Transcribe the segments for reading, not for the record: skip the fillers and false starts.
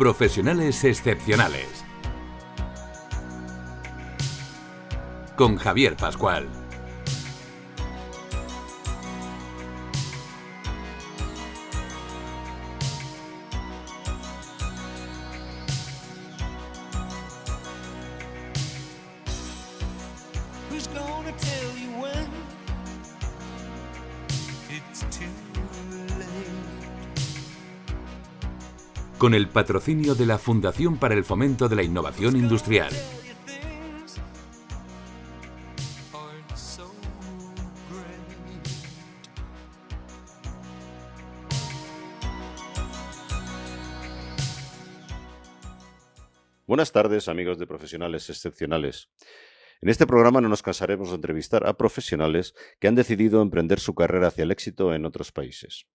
Profesionales excepcionales. Con Javier Pascual. Con el patrocinio de la Fundación para el Fomento de la Innovación Industrial. Buenas tardes, amigos de Profesionales Excepcionales. En este programa no nos cansaremos de entrevistar a profesionales que han decidido emprender su carrera hacia el éxito en otros países.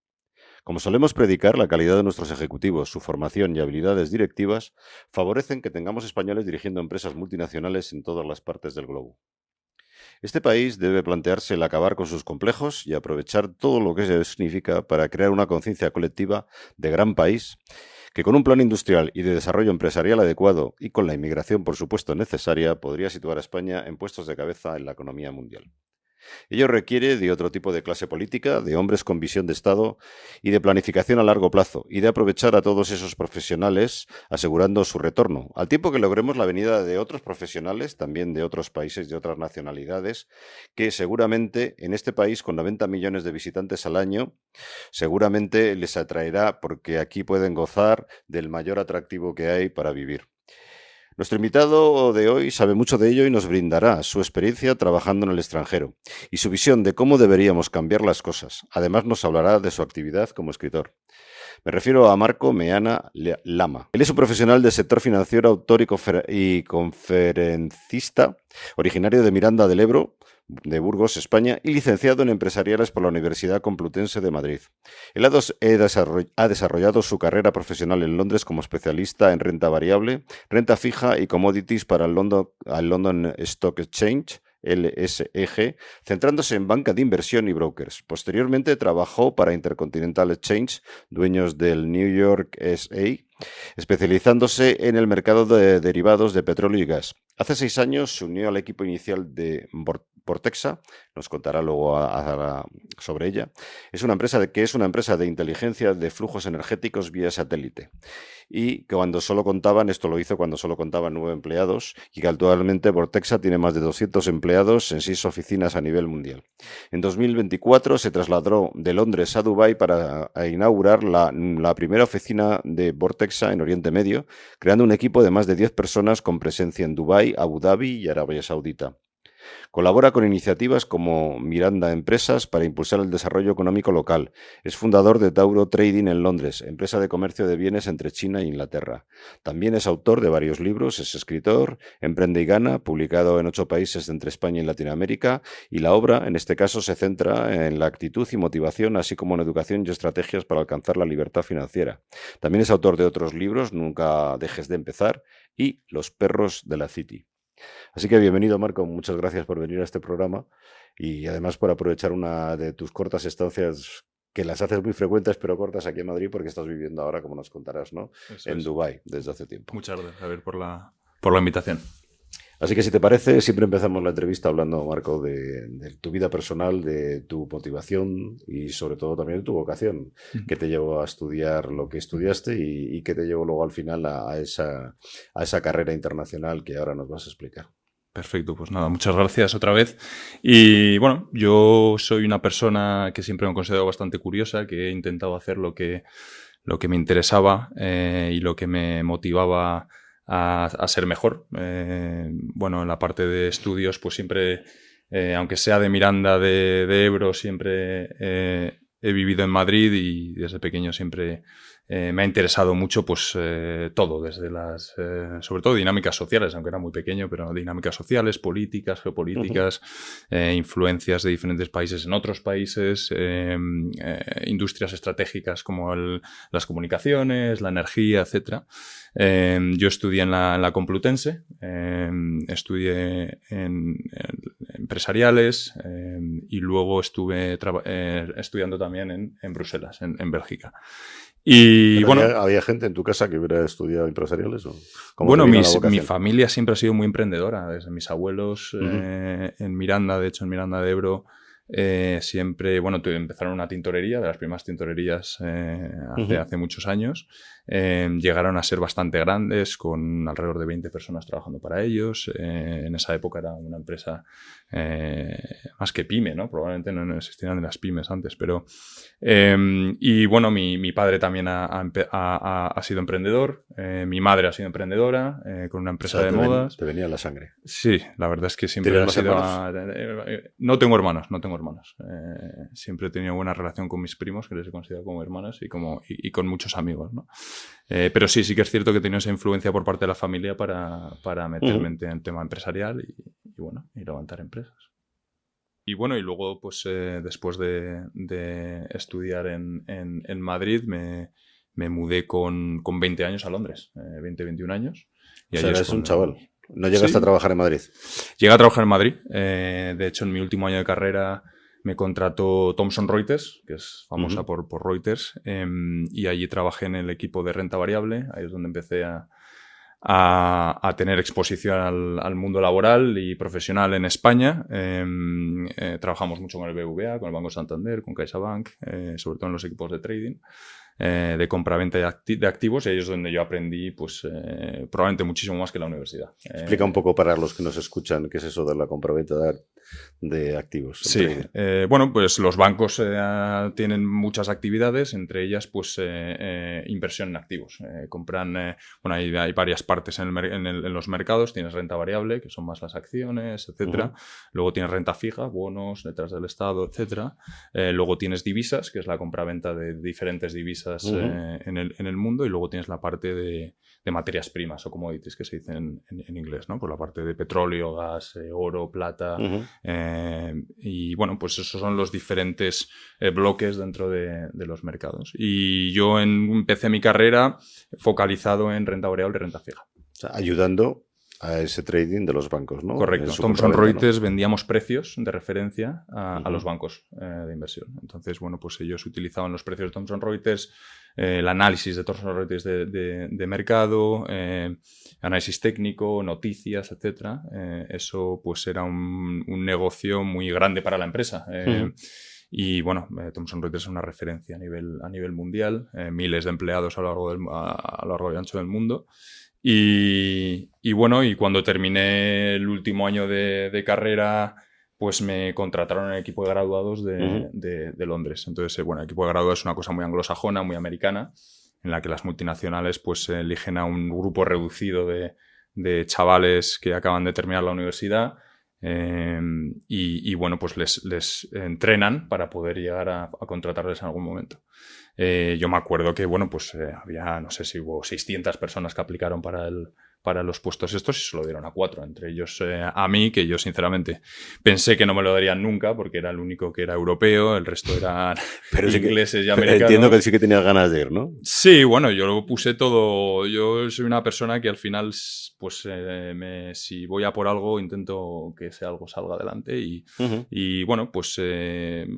Como solemos predicar, la calidad de nuestros ejecutivos, su formación y habilidades directivas favorecen que tengamos españoles dirigiendo empresas multinacionales en todas las partes del globo. Este país debe plantearse el acabar con sus complejos y aprovechar todo lo que eso significa para crear una conciencia colectiva de gran país que con un plan industrial y de desarrollo empresarial adecuado y con la inmigración, por supuesto, necesaria, podría situar a España en puestos de cabeza en la economía mundial. Ello requiere de otro tipo de clase política, de hombres con visión de Estado y de planificación a largo plazo, y de aprovechar a todos esos profesionales asegurando su retorno, al tiempo que logremos la venida de otros profesionales, también de otros países, de otras nacionalidades, que seguramente en este país, con 90 millones de visitantes al año, seguramente les atraerá porque aquí pueden gozar del mayor atractivo que hay para vivir. Nuestro invitado de hoy sabe mucho de ello y nos brindará su experiencia trabajando en el extranjero y su visión de cómo deberíamos cambiar las cosas. Además, nos hablará de su actividad como escritor. Me refiero a Marco Meana Lama. Él es un profesional del sector financiero, autor y conferencista, originario de Miranda del Ebro, de Burgos, España, y licenciado en empresariales por la Universidad Complutense de Madrid. Él ha desarrollado su carrera profesional en Londres como especialista en renta variable, renta fija y commodities para el London Stock Exchange, LSEG, centrándose en banca de inversión y brokers. Posteriormente trabajó para Intercontinental Exchange, dueños del New York SA, especializándose en el mercado de derivados de petróleo y gas. Hace 6 años se unió al equipo inicial de Vortexa, nos contará luego sobre ella. Es una empresa de inteligencia de flujos energéticos vía satélite. Y que lo hizo cuando solo contaban 9 empleados, y que actualmente Vortexa tiene más de 200 empleados en 6 oficinas a nivel mundial. En 2024 se trasladó de Londres a Dubái para inaugurar la primera oficina de Vortexa en Oriente Medio, creando un equipo de más de 10 personas con presencia en Dubái, Abu Dhabi y Arabia Saudita. Colabora con iniciativas como Miranda Empresas para impulsar el desarrollo económico local. Es fundador de Tauro Trading en Londres, empresa de comercio de bienes entre China e Inglaterra. También es autor de varios libros, es escritor, Emprende y Gana, publicado en 8 países entre España y Latinoamérica, y la obra, en este caso, se centra en la actitud y motivación, así como en educación y estrategias para alcanzar la libertad financiera. También es autor de otros libros, Nunca dejes de empezar y Los perros de la City. Así que bienvenido, Marco, muchas gracias por venir a este programa y además por aprovechar una de tus cortas estancias, que las haces muy frecuentes pero cortas aquí en Madrid, porque estás viviendo ahora, como nos contarás, ¿no? En Dubái desde hace tiempo. Muchas gracias, Javier, por la invitación. Así que si te parece, siempre empezamos la entrevista hablando, Marco, de tu vida personal, de tu motivación y sobre todo también de tu vocación, que te llevó a estudiar lo que estudiaste y que te llevó luego al final a esa carrera internacional que ahora nos vas a explicar. Perfecto, pues nada, muchas gracias otra vez. Y bueno, yo soy una persona que siempre me he considerado bastante curiosa, que he intentado hacer lo que me interesaba y lo que me motivaba a ser mejor. Bueno, en la parte de estudios, pues siempre, aunque sea de Miranda de Ebro, siempre he vivido en Madrid y desde pequeño siempre me ha interesado mucho pues todo, desde las sobre todo dinámicas sociales, aunque era muy pequeño, pero dinámicas sociales, políticas, geopolíticas, influencias de diferentes países en otros países, industrias estratégicas como las comunicaciones, la energía, etcétera. Yo estudié en la Complutense, estudié en empresariales, y luego estuve estudiando también en Bruselas, en Bélgica. Y ¿Pero bueno, había gente en tu casa que hubiera estudiado empresariales? ¿O cómo bueno, te vino la mi vocación? familia siempre ha sido muy emprendedora, desde mis abuelos Ujú. en Miranda, de hecho en Miranda de Ebro, siempre, bueno, empezaron una tintorería, de las primeras tintorerías Ujú. hace muchos años. Llegaron a ser bastante grandes, con alrededor de 20 personas trabajando para ellos. En esa época era una empresa más que pyme, ¿no? Probablemente no existían las pymes antes, pero... y bueno, mi padre también ha sido emprendedor, mi madre ha sido emprendedora con una O empresa sea, de modas. te venía la sangre. Sí, la verdad es que siempre ¿Tienes ha más sido... hermanos? No tengo hermanos, no tengo hermanos. Siempre he tenido buena relación con mis primos, que les he considerado como hermanos, y con muchos amigos, ¿no? Pero sí que es cierto que he tenido esa influencia por parte de la familia para meterme Ujú. en el tema empresarial y levantar empresas. Y bueno, y luego, pues después de estudiar en Madrid, me mudé con 20 años a Londres, 20, 21 años. O Y sea, ahí es eres un cuando... chaval. ¿No llegaste a Sí, trabajar en Madrid? llegué a trabajar en Madrid. De hecho, en mi último año de carrera me contrató Thomson Reuters, que es famosa Ujú. por Reuters, y allí trabajé en el equipo de renta variable. Ahí es donde empecé a tener exposición al mundo laboral y profesional en España. Trabajamos mucho con el BBVA, con el Banco Santander, con CaixaBank, sobre todo en los equipos de trading, de compra-venta de activos, y ahí es donde yo aprendí pues, probablemente muchísimo más que en la universidad. Explica un poco para los que nos escuchan qué es eso de la compraventa de activos, el Sí, trading. bueno, pues los bancos tienen muchas actividades, entre ellas, pues, inversión en activos. Compran, bueno, hay varias partes en los mercados. Tienes renta variable, que son más las acciones, etcétera. Ujú. Luego tienes renta fija, bonos, letras del Estado, etcétera. Luego tienes divisas, que es la compraventa de diferentes divisas Ujú. en el mundo. Y luego tienes la parte de materias primas o commodities, que se dice en inglés, ¿no? Pues la parte de petróleo, gas, oro, plata. Ujú. Y bueno, pues esos son los diferentes bloques dentro de los mercados. Y yo empecé mi carrera focalizado en renta variable y renta fija. O sea, ayudando a ese trading de los bancos, ¿no? En Correcto. su Thomson compraventa, ¿no? Reuters vendíamos precios de referencia a los Ujú. bancos de inversión. Entonces, bueno, pues ellos utilizaban los precios de Thomson Reuters, el análisis de Thomson Reuters de mercado, análisis técnico, noticias, etcétera. Eso pues era un negocio muy grande para la empresa. Ujú. Y bueno, Thomson Reuters es una referencia a nivel mundial, miles de empleados a lo largo y ancho del mundo. Y bueno, y cuando terminé el último año de carrera, pues me contrataron en el equipo de graduados Ujú. de Londres. Entonces, bueno, el equipo de graduados es una cosa muy anglosajona, muy americana, en la que las multinacionales pues eligen a un grupo reducido de chavales que acaban de terminar la universidad. Y bueno, pues les entrenan para poder llegar a contratarles en algún momento. Yo me acuerdo que, bueno, pues había, no sé si hubo 600 personas que aplicaron para los puestos estos y se lo dieron a 4, entre ellos a mí, que yo sinceramente pensé que no me lo darían nunca porque era el único que era europeo, el resto eran Pero sí que ingleses y entiendo que americanos. sí que tenías ganas de ir, ¿no? Sí, bueno, yo lo puse todo. Yo soy una persona que al final, pues, si voy a por algo, intento que ese algo salga adelante. Ujú. Y bueno, pues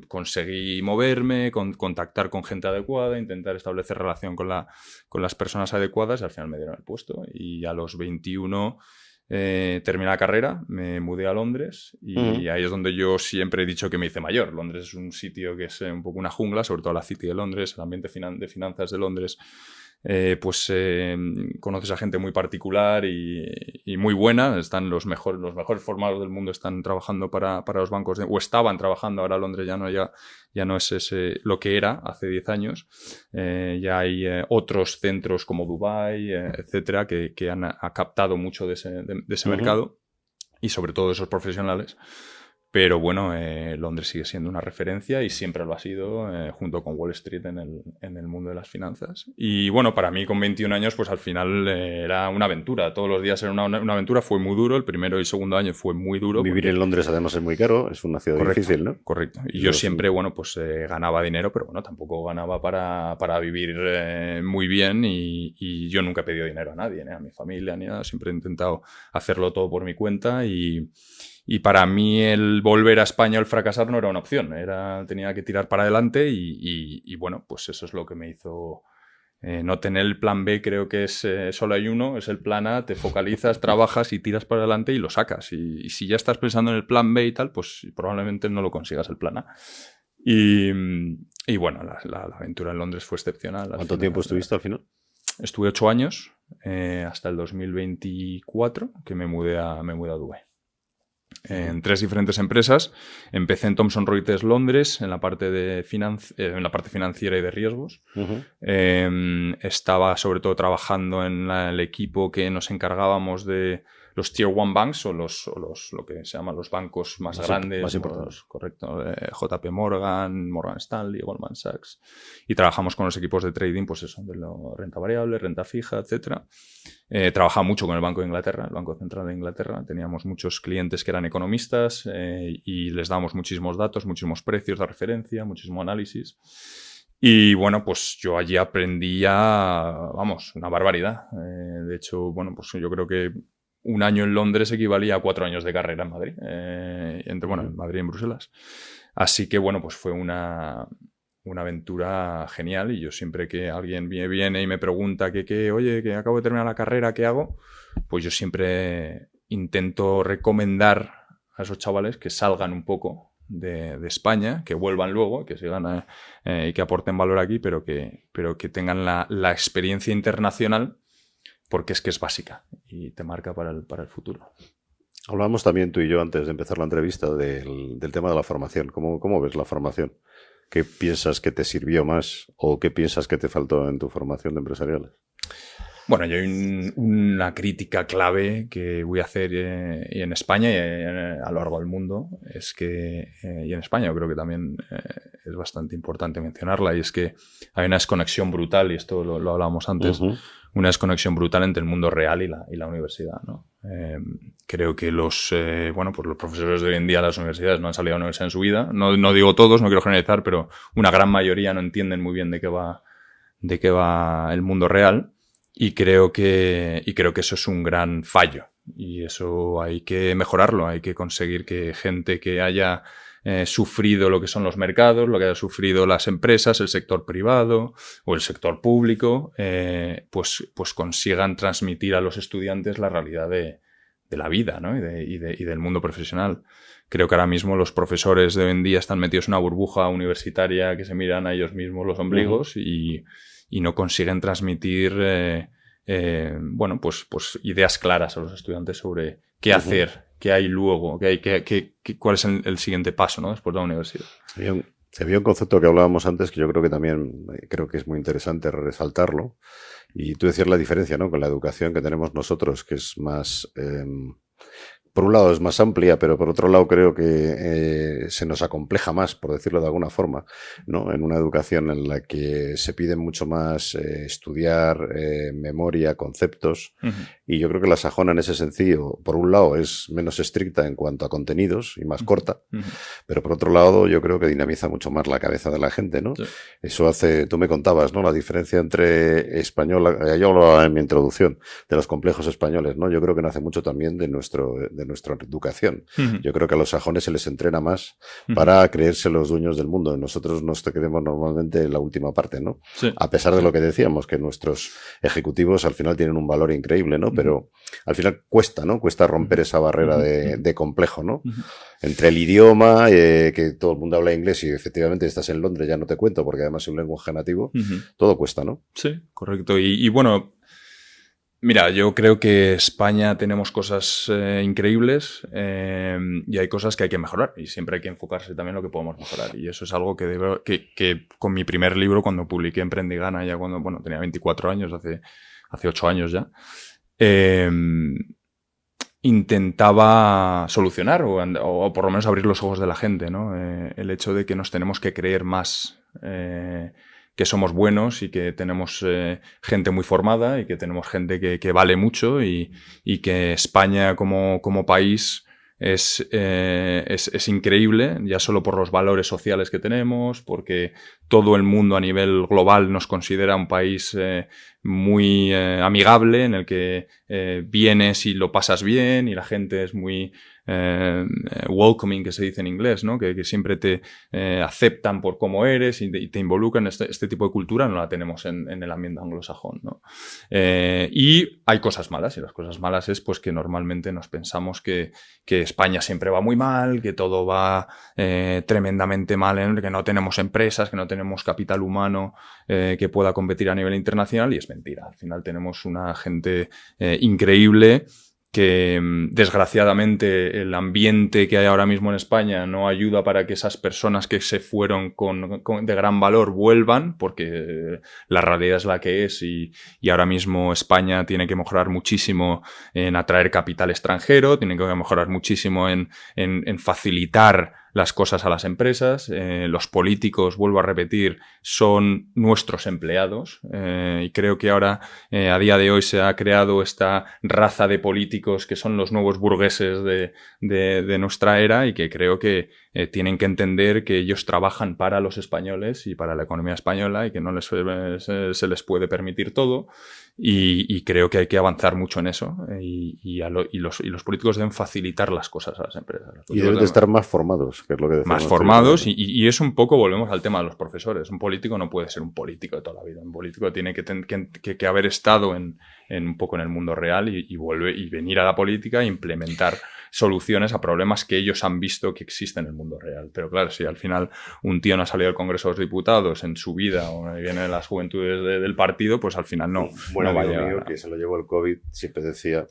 conseguí moverme, contactar con gente adecuada, intentar establecer relación con las personas adecuadas, y al final me dieron el puesto. Y a los 21 terminé la carrera, me mudé a Londres, y Ujú. ahí es donde yo siempre he dicho que me hice mayor. Londres es un sitio que es un poco una jungla, sobre todo la City de Londres, el ambiente de finanzas de Londres. Pues conoces a gente muy particular y muy buena. Están los mejores formados del mundo están trabajando para los bancos, o estaban trabajando. Ahora Londres ya no es lo que era hace 10 años. Ya hay otros centros como Dubái, etcétera, que han captado mucho de ese Ujú. mercado, y sobre todo esos profesionales. Pero bueno, Londres sigue siendo una referencia y siempre lo ha sido, junto con Wall Street en el mundo de las finanzas. Y bueno, para mí con 21 años, pues al final era una aventura. Todos los días era una aventura. Fue muy duro. El primero y el segundo año fue muy duro Vivir porque... en Londres además es muy caro, es una ciudad Correcto, difícil, ¿no? correcto. Y yo Los- siempre, bueno, pues ganaba dinero, pero bueno, tampoco ganaba para vivir muy bien, y yo nunca he pedido dinero a nadie, ni a mi familia, ni nada. Siempre he intentado hacerlo todo por mi cuenta, y Y para mí el volver a España o el fracasar no era una opción. Tenía que tirar para adelante y bueno, pues eso es lo que me hizo no tener el plan B. Creo que es solo hay uno, es el plan A, te focalizas, trabajas y tiras para adelante y lo sacas. Y si ya estás pensando en el plan B y tal, pues probablemente no lo consigas el plan A. Y bueno, la aventura en Londres fue excepcional. ¿Cuánto tiempo estuviste al final? Estuve 8 años, hasta el 2024, que me mudé a Dubái. En 3 diferentes empresas. Empecé en Thomson Reuters Londres, en la parte financiera y de riesgos. Estaba sobre todo trabajando en el equipo que nos encargábamos de los Tier 1 Banks o lo que se llaman los bancos más grandes. Más importantes. Correcto. JP Morgan, Morgan Stanley, Goldman Sachs. Y trabajamos con los equipos de trading, pues eso, de renta variable, renta fija, etcétera. Trabajaba mucho con el Banco de Inglaterra, el Banco Central de Inglaterra. Teníamos muchos clientes que eran economistas y les dábamos muchísimos datos, muchísimos precios de referencia, muchísimo análisis. Y bueno, pues yo allí aprendí una barbaridad. De hecho, bueno, pues yo creo que un año en Londres equivalía a 4 años de carrera en Madrid, en Madrid y en Bruselas. Así que bueno, pues fue una aventura genial y yo siempre que alguien viene y me pregunta oye, que acabo de terminar la carrera, ¿qué hago? Pues yo siempre intento recomendar a esos chavales que salgan un poco de España, que vuelvan luego, que sigan y que aporten valor aquí, pero que tengan la experiencia internacional, porque es que es básica y te marca para el futuro. Hablábamos también tú y yo antes de empezar la entrevista del tema de la formación. ¿Cómo ves la formación? ¿Qué piensas que te sirvió más o qué piensas que te faltó en tu formación de empresariales? Bueno, yo hay una crítica clave que voy a hacer y en España y a lo largo del mundo, es que, y en España yo creo que también es bastante importante mencionarla, y es que hay una desconexión brutal, y esto lo hablábamos antes, una desconexión brutal entre el mundo real y la universidad, ¿no? Creo que los profesores de hoy en día de las universidades no han salido a la universidad en su vida. No digo todos, no quiero generalizar, pero una gran mayoría no entienden muy bien de qué va el mundo real. Y creo que eso es un gran fallo. Y eso hay que mejorarlo. Hay que conseguir que gente que haya sufrido lo que son los mercados, lo que haya sufrido las empresas, el sector privado o el sector público, pues consigan transmitir a los estudiantes la realidad de la vida, ¿no? y del mundo profesional. Creo que ahora mismo los profesores de hoy en día están metidos en una burbuja universitaria que se miran a ellos mismos los ombligos y no consiguen transmitir pues ideas claras a los estudiantes sobre qué hacer, qué hay luego, cuál es el siguiente paso, ¿no? Después de la universidad. Había un concepto que hablábamos antes que yo creo que también es muy interesante resaltarlo, y tú decías la diferencia, ¿no?, con la educación que tenemos nosotros, que es más... por un lado es más amplia, pero por otro lado creo que se nos acompleja más, por decirlo de alguna forma, ¿no? En una educación en la que se pide mucho más estudiar, memoria, conceptos, y yo creo que la sajona en ese sentido, por un lado, es menos estricta en cuanto a contenidos y más corta, pero por otro lado yo creo que dinamiza mucho más la cabeza de la gente, ¿no? Sí. Eso hace, tú me contabas, ¿no?, la diferencia entre español, yo hablaba en mi introducción de los complejos españoles, ¿no? Yo creo que nace mucho también de nuestra educación. Yo creo que a los sajones se les entrena más para creerse los dueños del mundo. Nosotros nos quedamos normalmente en la última parte, ¿no? Sí. A pesar de lo que decíamos, que nuestros ejecutivos al final tienen un valor increíble, ¿no? Pero al final cuesta, ¿no? Cuesta romper esa barrera de complejo, ¿no? Entre el idioma, que todo el mundo habla inglés y efectivamente estás en Londres, ya no te cuento, porque además es un lenguaje nativo, todo cuesta, ¿no? Sí, correcto. Y bueno... Mira, yo creo que España tenemos cosas increíbles y hay cosas que hay que mejorar, y siempre hay que enfocarse también en lo que podemos mejorar, y eso es algo que con mi primer libro, cuando publiqué Emprendigana, ya cuando tenía 24 años, hace 8 años ya, intentaba solucionar o por lo menos abrir los ojos de la gente, ¿no? El hecho de que nos tenemos que creer más que somos buenos y que tenemos gente muy formada y que tenemos gente que vale mucho y que España como país es increíble, ya solo por los valores sociales que tenemos, porque todo el mundo a nivel global nos considera un país muy amigable, en el que vienes y lo pasas bien y la gente es muy welcoming, que se dice en inglés, ¿no? Que siempre te aceptan por cómo eres y te involucran. Este tipo de cultura no la tenemos en el ambiente anglosajón, ¿no? Y hay cosas malas, y las cosas malas es pues que normalmente nos pensamos que España siempre va muy mal, que todo va tremendamente mal, que no tenemos empresas, que no tenemos capital humano que pueda competir a nivel internacional, y es mentira. Al final tenemos una gente increíble que desgraciadamente el ambiente que hay ahora mismo en España no ayuda para que esas personas que se fueron de gran valor vuelvan, porque la realidad es la que es, y ahora mismo España tiene que mejorar muchísimo en atraer capital extranjero, tiene que mejorar muchísimo en facilitar las cosas a las empresas. Los políticos, vuelvo a repetir, son nuestros empleados, y creo que ahora a día de hoy se ha creado esta raza de políticos que son los nuevos burgueses de nuestra era, y que creo que tienen que entender que ellos trabajan para los españoles y para la economía española, y que no se les puede permitir todo, y creo que hay que avanzar mucho en eso, y los políticos deben facilitar las cosas a las empresas. Y deben de estar más formados, que es lo que decimos. Más formados, y es un poco, volvemos al tema de los profesores. Un político no puede ser un político de toda la vida. Un político tiene que haber estado un poco en el mundo real y venir a la política e implementar soluciones a problemas que ellos han visto que existen en el mundo real. Pero claro, si al final un tío no ha salido del Congreso de los Diputados en su vida, o viene de las juventudes del partido, pues al final no va a llegar. Amigo que se lo llevó el COVID siempre decía,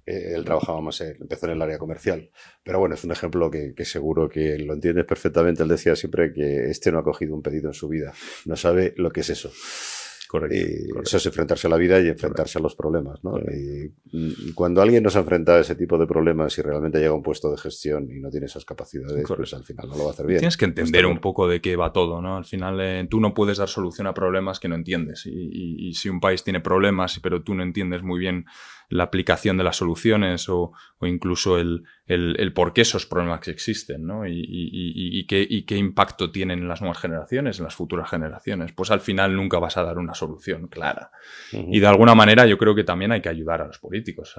él trabajaba más, empezó en el área comercial, pero bueno, es un ejemplo que seguro que lo entiendes perfectamente. Él decía siempre que no ha cogido un pedido en su vida, no sabe lo que es eso. Correcto, Eso es enfrentarse a la vida y enfrentarse a los problemas, ¿no? Y cuando alguien no se enfrenta a ese tipo de problemas y realmente llega a un puesto de gestión y no tiene esas capacidades, pues al final no lo va a hacer bien. Tienes que entender un poco de qué va todo, ¿no? Al final tú no puedes dar solución a problemas que no entiendes, y si un país tiene problemas pero tú no entiendes muy bien la aplicación de las soluciones o incluso el por qué esos problemas existen, ¿no? Y qué impacto tienen en las nuevas generaciones, en las futuras generaciones, pues al final nunca vas a dar una solución clara. Uh-huh. Y de alguna manera yo creo que también hay que ayudar a los políticos.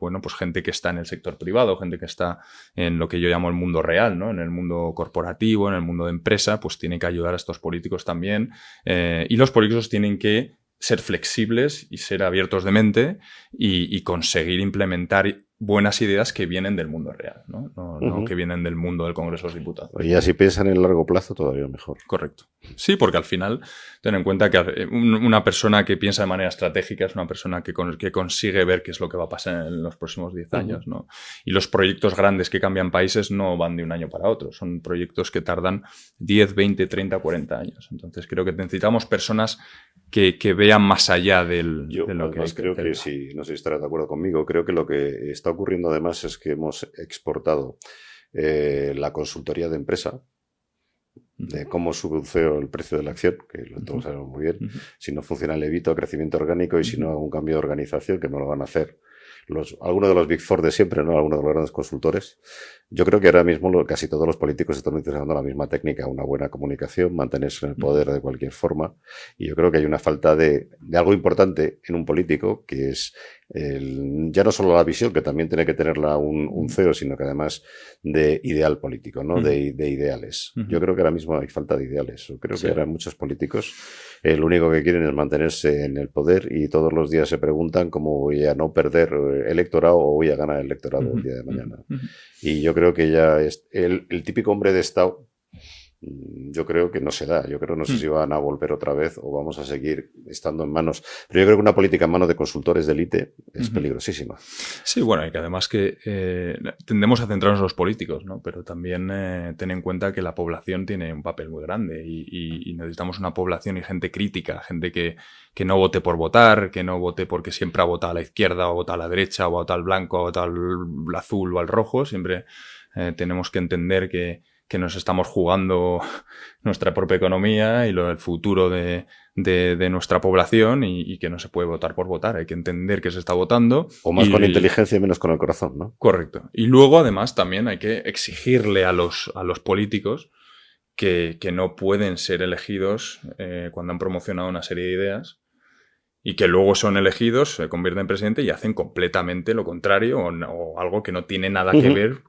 Bueno, pues gente que está en el sector privado, gente que está en lo que yo llamo el mundo real, ¿no? En el mundo corporativo, en el mundo de empresa, pues tiene que ayudar a estos políticos también. Y los políticos tienen que ser flexibles y ser abiertos de mente y conseguir implementar buenas ideas que vienen del mundo real, ¿no? No que vienen del mundo del Congreso de los Diputados. Y así piensan en el largo plazo, todavía mejor. Correcto. Sí, porque al final ten en cuenta que una persona que piensa de manera estratégica es una persona que consigue ver qué es lo que va a pasar en los próximos 10 años, ¿no? Y los proyectos grandes que cambian países no van de un año para otro. Son proyectos que tardan 10, 20, 30, 40 años. Entonces creo que necesitamos personas que vean más allá de lo que hay. Creo que sí, no sé si estarás de acuerdo conmigo, creo que lo que está ocurriendo además es que hemos exportado la consultoría de empresa, de cómo sube un CEO el precio de la acción, que lo todos sabemos muy bien. Si no funciona el evito crecimiento orgánico, y si no hago un cambio de organización, que no lo van a hacer algunos de los Big Four de siempre, ¿no? Algunos de los grandes consultores. Yo creo que ahora mismo casi todos los políticos están utilizando la misma técnica, una buena comunicación, mantenerse en el poder de cualquier forma. Y yo creo que hay una falta de algo importante en un político, que es ya no solo la visión, que también tiene que tenerla un CEO, sino que además de ideal político, ¿no? De ideales. Yo creo que ahora mismo hay falta de ideales. Yo creo que ahora muchos políticos lo único que quieren es mantenerse en el poder, y todos los días se preguntan cómo voy a no perder electorado o voy a ganar el electorado el día de mañana. Y yo creo que ya es el típico hombre de Estado. Yo creo que no se da. Yo creo, no sé si van a volver otra vez o vamos a seguir estando en manos. Pero yo creo que una política en manos de consultores de élite es peligrosísima. Sí, bueno, y que además que tendemos a centrarnos en los políticos, ¿no? Pero también ten en cuenta que la población tiene un papel muy grande, y necesitamos una población y gente crítica, gente que no vote por votar, que no vote porque siempre ha votado a la izquierda o ha votado a la derecha o ha votado al blanco o ha votado al azul o al rojo. Siempre tenemos que entender que nos estamos jugando nuestra propia economía y el futuro de nuestra población, y que no se puede votar por votar. Hay que entender que se está votando. O más con inteligencia y menos con el corazón, ¿no? Correcto. Y luego, además, también hay que exigirle a los políticos que no pueden ser elegidos cuando han promocionado una serie de ideas, y que luego son elegidos, se convierten en presidente y hacen completamente lo contrario o algo que no tiene nada que ver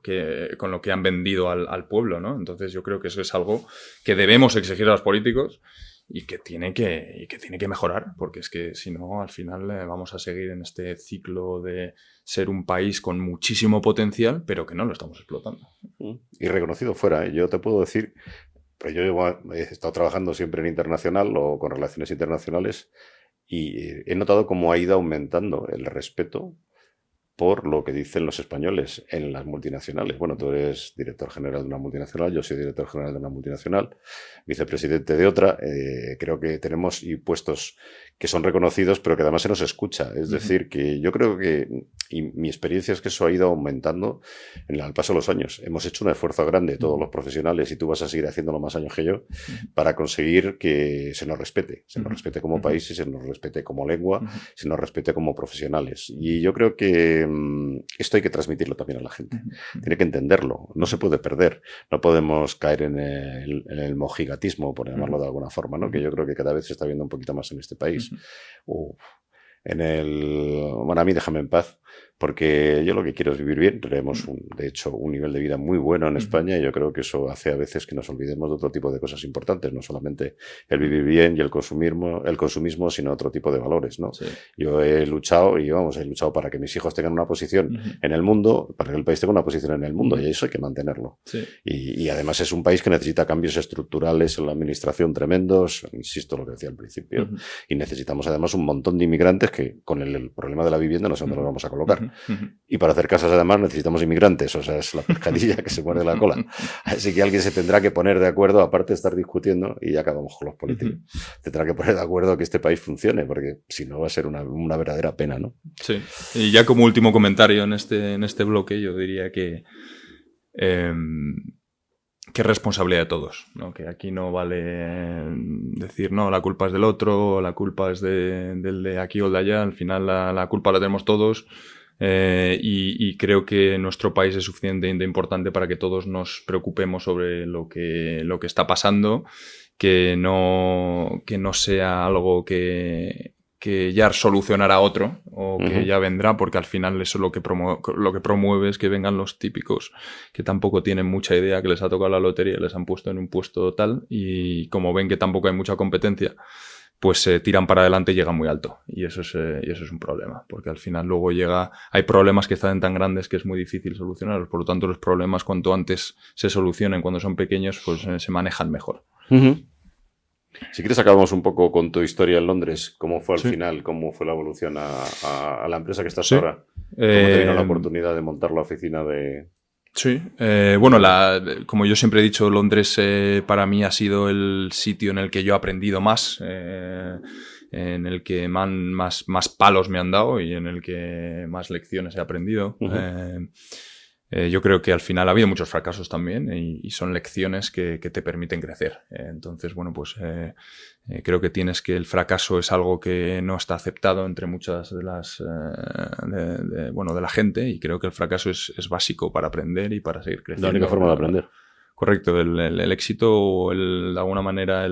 con lo que han vendido al pueblo, ¿no? Entonces yo creo que eso es algo que debemos exigir a los políticos y que tiene que mejorar, porque es que si no, al final vamos a seguir en este ciclo de ser un país con muchísimo potencial, pero que no lo estamos explotando. Y reconocido fuera, ¿eh? Yo te puedo decir, pero yo he estado trabajando siempre en internacional o con relaciones internacionales y he notado cómo ha ido aumentando el respeto por lo que dicen los españoles en las multinacionales. Bueno, tú eres director general de una multinacional, yo soy director general de una multinacional, vicepresidente de otra. Creo que tenemos puestos que son reconocidos, pero que además se nos escucha. Es decir, que yo creo que, y mi experiencia es que eso ha ido aumentando al paso de los años. Hemos hecho un esfuerzo grande, todos los profesionales, y tú vas a seguir haciéndolo más años que yo, para conseguir que se nos respete como país y se nos respete como lengua, se nos respete como profesionales. Y yo creo que esto hay que transmitirlo también a la gente. Tiene que entenderlo. No se puede perder. No podemos caer en el mojigatismo, por llamarlo de alguna forma, ¿no? Que yo creo que cada vez se está viendo un poquito más en este país. Bueno, a mí déjame en paz, porque yo lo que quiero es vivir bien. Tenemos, de hecho, un nivel de vida muy bueno en España y yo creo que eso hace a veces que nos olvidemos de otro tipo de cosas importantes, no solamente el vivir bien y el consumismo, sino otro tipo de valores, ¿no? Sí. Yo he luchado para que mis hijos tengan una posición en el mundo, para que el país tenga una posición en el mundo y eso hay que mantenerlo. Sí. Y además es un país que necesita cambios estructurales en la administración tremendos, insisto lo que decía al principio, y necesitamos además un montón de inmigrantes que con el problema de la vivienda no sé dónde los vamos a colocar. Y para hacer casas además necesitamos inmigrantes, o sea, es la pescadilla que se muerde la cola. Así que alguien se tendrá que poner de acuerdo, aparte de estar discutiendo, y ya acabamos con los políticos, tendrá que poner de acuerdo que este país funcione, porque si no va a ser una verdadera pena, ¿no? Sí, y ya como último comentario en este bloque, yo diría que responsabilidad de todos, ¿no? Que aquí no vale decir, no, la culpa es del otro, la culpa es del de aquí o el de allá, al final la culpa la tenemos todos. Y creo que nuestro país es suficientemente importante para que todos nos preocupemos sobre lo que está pasando, que no sea algo que ya solucionará otro o que ya vendrá, porque al final eso lo que promueve es que vengan los típicos que tampoco tienen mucha idea, que les ha tocado la lotería, les han puesto en un puesto tal y como ven que tampoco hay mucha competencia, pues se tiran para adelante y llegan muy alto. Y eso es un problema, porque al final luego hay problemas que están tan grandes que es muy difícil solucionarlos. Por lo tanto, los problemas cuanto antes se solucionen cuando son pequeños, pues se manejan mejor. Si quieres acabamos un poco con tu historia en Londres. ¿Cómo fue al final? ¿Cómo fue la evolución a la empresa que estás ahora? ¿Cómo te vino la oportunidad de montar la oficina de...? Sí, bueno, como yo siempre he dicho, Londres para mí ha sido el sitio en el que yo he aprendido más, en el que más palos me han dado y en el que más lecciones he aprendido. Yo creo que al final ha habido muchos fracasos también y son lecciones que te permiten crecer. Entonces, bueno, pues creo que el fracaso es algo que no está aceptado entre muchas de la gente y creo que el fracaso es básico para aprender y para seguir creciendo. La única forma de aprender. Correcto, el éxito o de alguna manera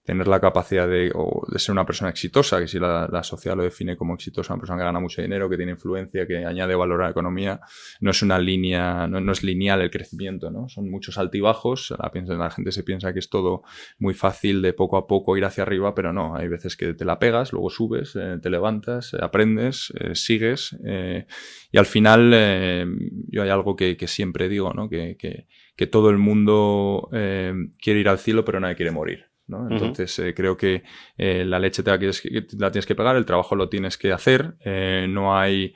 tener la capacidad de ser una persona exitosa, que si la sociedad lo define como exitosa, una persona que gana mucho dinero, que tiene influencia, que añade valor a la economía, no es una línea, no es lineal el crecimiento, ¿no? Son muchos altibajos, la gente se piensa que es todo muy fácil de poco a poco ir hacia arriba, pero no, hay veces que te la pegas, luego subes, te levantas, aprendes, sigues, y al final yo hay algo que siempre digo, ¿no? Que todo el mundo quiere ir al cielo, pero nadie quiere morir, ¿no? Entonces creo que la leche la tienes que pegar, el trabajo lo tienes que hacer, no hay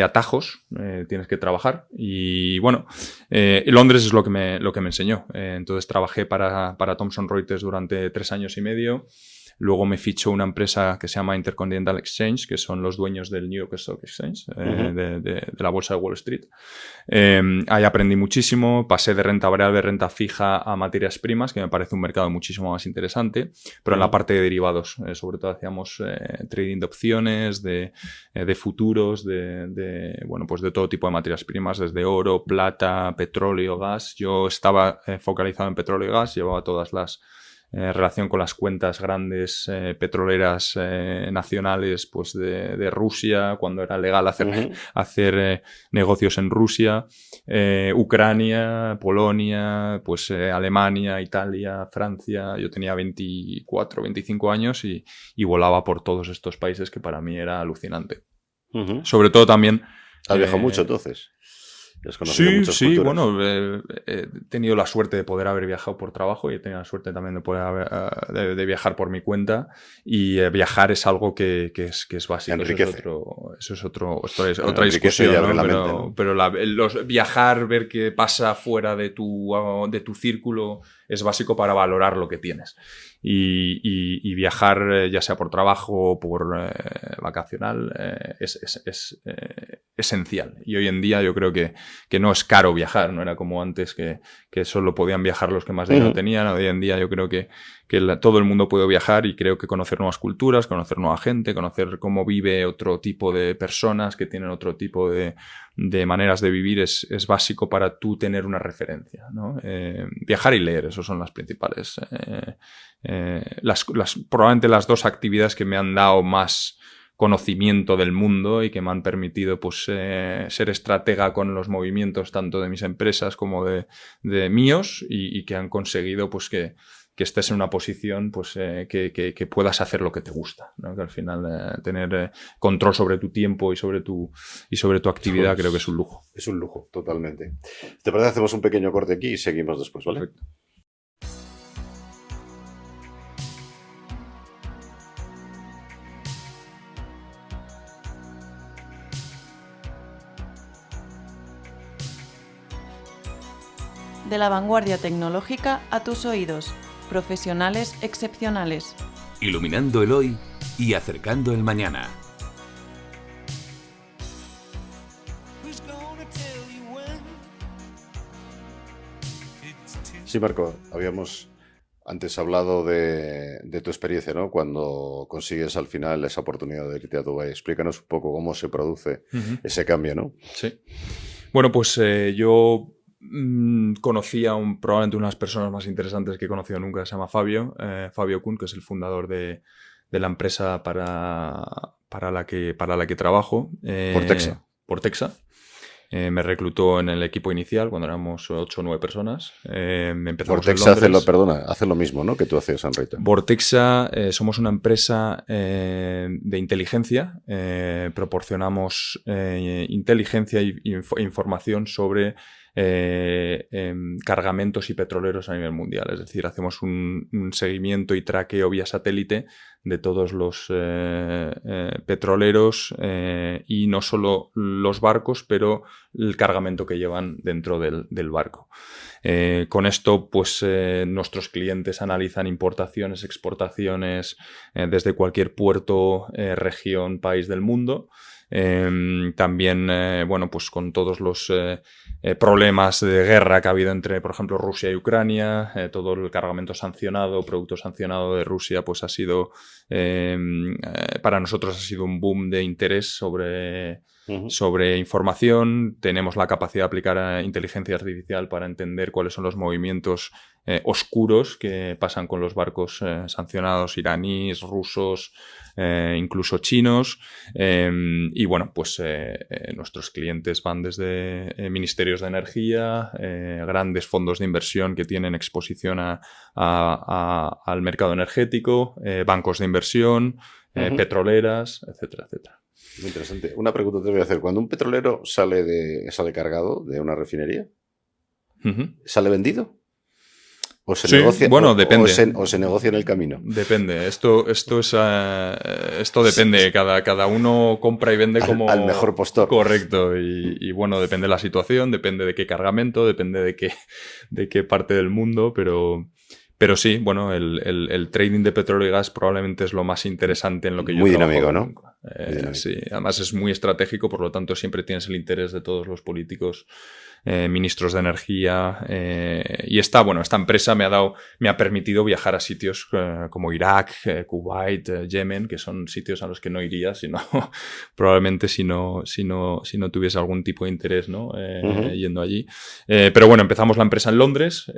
atajos, tienes que trabajar y bueno, Londres es lo que me enseñó. Entonces trabajé para Thomson Reuters durante 3 años y medio. Luego me fichó una empresa que se llama Intercontinental Exchange, que son los dueños del New York Stock Exchange, de la bolsa de Wall Street. Ahí aprendí muchísimo, pasé de renta variable, renta fija a materias primas, que me parece un mercado muchísimo más interesante, pero en la parte de derivados, sobre todo hacíamos trading de opciones, de futuros, pues de todo tipo de materias primas, desde oro, plata, petróleo, gas. Yo estaba focalizado en petróleo y gas, llevaba todas las relación con las cuentas grandes petroleras nacionales pues de Rusia, cuando era legal hacer negocios en Rusia, Ucrania, Polonia, pues Alemania, Italia, Francia. Yo tenía 24, 25 años y volaba por todos estos países, que para mí era alucinante. Sobre todo también... ¿Has viajado mucho entonces? ¿Has conocido muchas culturas? Bueno, he tenido la suerte de poder haber viajado por trabajo y he tenido la suerte también de poder de viajar por mi cuenta, y viajar es algo que es básico. Enriquece. Eso es otra discusión, ¿no? Pero viajar, ver qué pasa fuera de tu círculo, es básico para valorar lo que tienes. Y viajar, ya sea por trabajo o por vacacional, es esencial. Y hoy en día yo creo que no es caro viajar, no era como antes que solo podían viajar los que más dinero tenían. Hoy en día yo creo que todo el mundo puede viajar, y creo que conocer nuevas culturas, conocer nueva gente, conocer cómo vive otro tipo de personas que tienen otro tipo de maneras de vivir es básico para tú tener una referencia, ¿no? Viajar y leer, esos son las principales. Probablemente las dos actividades que me han dado más conocimiento del mundo y que me han permitido pues ser estratega con los movimientos tanto de mis empresas como de míos, y que han conseguido pues que estés en una posición pues que puedas hacer lo que te gusta, ¿no? Que al final tener control sobre tu tiempo y sobre tu actividad, pues, creo que es un lujo. Es un lujo, totalmente. ¿Te parece? Hacemos un pequeño corte aquí y seguimos después, ¿vale? Perfecto. De la vanguardia tecnológica a tus oídos. Profesionales excepcionales. Iluminando el hoy y acercando el mañana. Sí, Marco, habíamos antes hablado de tu experiencia, ¿no? Cuando consigues al final esa oportunidad de irte a Dubái. Explícanos un poco cómo se produce ese cambio, ¿no? Sí. Bueno, pues yo conocí a probablemente una de las personas más interesantes que he conocido nunca, se llama Fabio Kuhn, que es el fundador de la empresa para la que trabajo. Portexa. Me reclutó en el equipo inicial cuando éramos 8 o 9 personas. Portexa hace lo mismo, ¿no?, que tú hacías en Rita. Portexa somos una empresa de inteligencia. Proporcionamos inteligencia e información sobre cargamentos y petroleros a nivel mundial. Es decir, hacemos un seguimiento y traqueo vía satélite de todos los petroleros, y no solo los barcos, pero el cargamento que llevan dentro del barco. Con esto, pues nuestros clientes analizan importaciones, exportaciones desde cualquier puerto, región, país del mundo. También, bueno, pues con todos los problemas de guerra que ha habido entre, por ejemplo, Rusia y Ucrania, todo el cargamento sancionado, producto sancionado de Rusia, pues ha sido, para nosotros ha sido un boom de interés sobre información. Tenemos la capacidad de aplicar inteligencia artificial para entender cuáles son los movimientos oscuros que pasan con los barcos sancionados iraníes, rusos, incluso chinos. Y bueno, pues nuestros clientes van desde ministerios de energía, grandes fondos de inversión que tienen exposición al mercado energético, bancos de inversión, petroleras, etcétera, etcétera. Muy interesante. Una pregunta te voy a hacer. Cuando un petrolero sale cargado de una refinería, ¿sale vendido? ¿O se negocia? Bueno, depende. ¿O se negocia en el camino? Depende. Esto depende. Cada uno compra y vende como... Al mejor postor. Correcto. Y bueno, depende de la situación, depende de qué cargamento, depende de qué parte del mundo, pero sí, bueno, el trading de petróleo y gas probablemente es lo más interesante en lo que yo Muy trabajo. dinámico, ¿no? Sí, además es muy estratégico, por lo tanto siempre tienes el interés de todos los políticos, ministros de energía, y esta empresa me ha permitivido viajar a sitios como Irak, Kuwait, Yemen, que son sitios a los que no iría probablemente si no tuviese algún tipo de interés, ¿no? Yendo allí. Pero bueno, empezamos la empresa en Londres.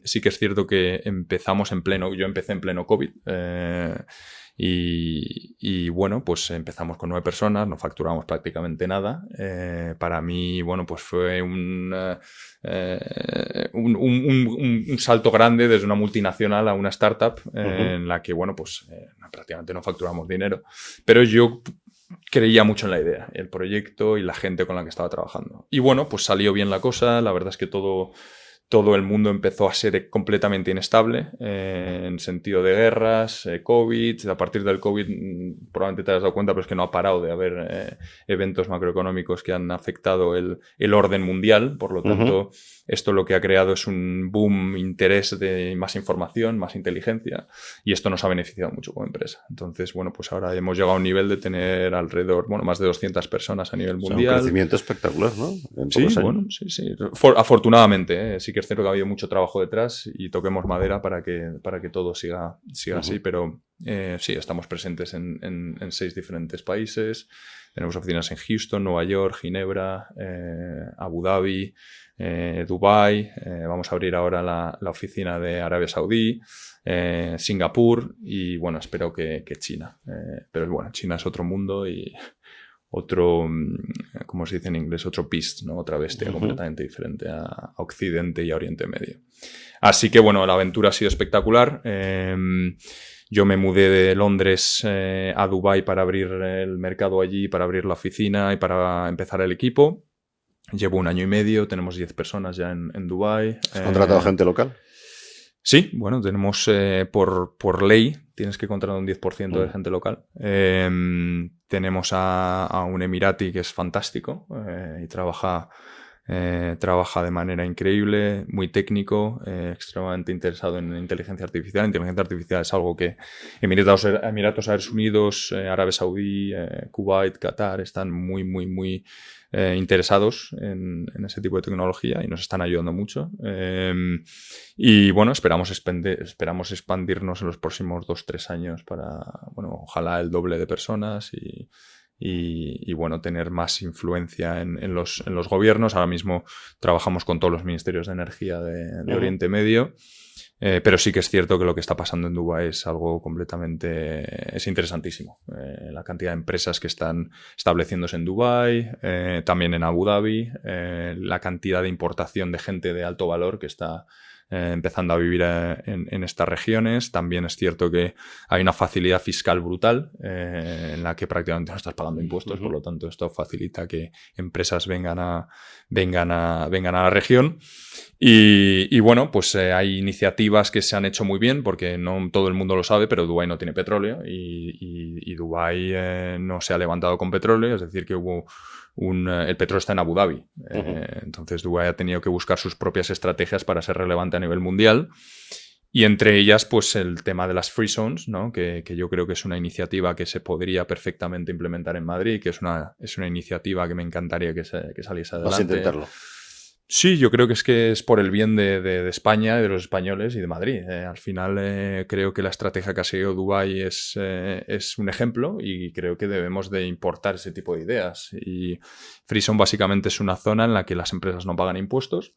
Sí que es cierto que yo empecé en pleno COVID. Y bueno, pues empezamos con 9 personas, no facturamos prácticamente nada. Para mí, bueno, pues fue un salto grande desde una multinacional a una startup en la que, bueno, pues prácticamente no facturamos dinero. Pero yo creía mucho en la idea, el proyecto y la gente con la que estaba trabajando. Y bueno, pues salió bien la cosa. La verdad es que todo el mundo empezó a ser completamente inestable en sentido de guerras, COVID. A partir del COVID, probablemente te has dado cuenta, pero es que no ha parado de haber eventos macroeconómicos que han afectado el orden mundial. Por lo tanto, esto lo que ha creado es un boom, interés de más información, más inteligencia, y esto nos ha beneficiado mucho como empresa. Entonces, bueno, pues ahora hemos llegado a un nivel de tener alrededor, más de 200 personas a nivel mundial. Un crecimiento espectacular, ¿no? Sí, bueno, sí. Afortunadamente, sí que es cierto que ha habido mucho trabajo detrás y toquemos madera para que todo siga así, pero sí, estamos presentes en 6 diferentes países. Tenemos oficinas en Houston, Nueva York, Ginebra, Abu Dhabi, Dubái. Vamos a abrir ahora la oficina de Arabia Saudí, Singapur y, bueno, espero que China. Pero bueno, China es otro mundo y otro, como se dice en inglés, otro beast, ¿no? Otra bestia completamente diferente a Occidente y a Oriente Medio. Así que, bueno, la aventura ha sido espectacular. Yo me mudé de Londres a Dubái para abrir el mercado allí, para abrir la oficina y para empezar el equipo. Llevo 1 año y medio, tenemos 10 personas ya en Dubái. ¿Has contratado gente local? Sí, bueno, tenemos por ley, tienes que contratar un 10% de gente local. Tenemos a un emirati que es fantástico y trabaja de manera increíble, muy técnico, extremadamente interesado en inteligencia artificial. Inteligencia artificial es algo que Emiratos Árabes Unidos, Arabia Saudí, Kuwait, Qatar están muy, muy, muy interesados en ese tipo de tecnología y nos están ayudando mucho. Y bueno, esperamos expandirnos en los próximos 2-3 años para, bueno, ojalá el doble de personas y bueno, tener más influencia en los gobiernos. Ahora mismo trabajamos con todos los ministerios de energía de Oriente Medio. Pero sí que es cierto que lo que está pasando en Dubái es algo es interesantísimo. La cantidad de empresas que están estableciéndose en Dubái, también en Abu Dhabi, la cantidad de importación de gente de alto valor que está empezando a vivir en estas regiones. También es cierto que hay una facilidad fiscal brutal en la que prácticamente no estás pagando impuestos, por lo tanto esto facilita que empresas vengan a la región. Y bueno, pues hay iniciativas que se han hecho muy bien porque no todo el mundo lo sabe, pero Dubái no tiene petróleo y Dubái no se ha levantado con petróleo, es decir que hubo el petróleo está en Abu Dhabi. Entonces Dubái ha tenido que buscar sus propias estrategias para ser relevante a nivel mundial. Y entre ellas, pues el tema de las free zones, ¿no? Que yo creo que es una iniciativa que se podría perfectamente implementar en Madrid, que es una iniciativa que me encantaría que saliese adelante. Vas a intentarlo. Sí, yo creo que es por el bien de España, de los españoles y de Madrid. Al final creo que la estrategia que ha seguido Dubái es un ejemplo y creo que debemos de importar ese tipo de ideas. Y Free Zone básicamente es una zona en la que las empresas no pagan impuestos.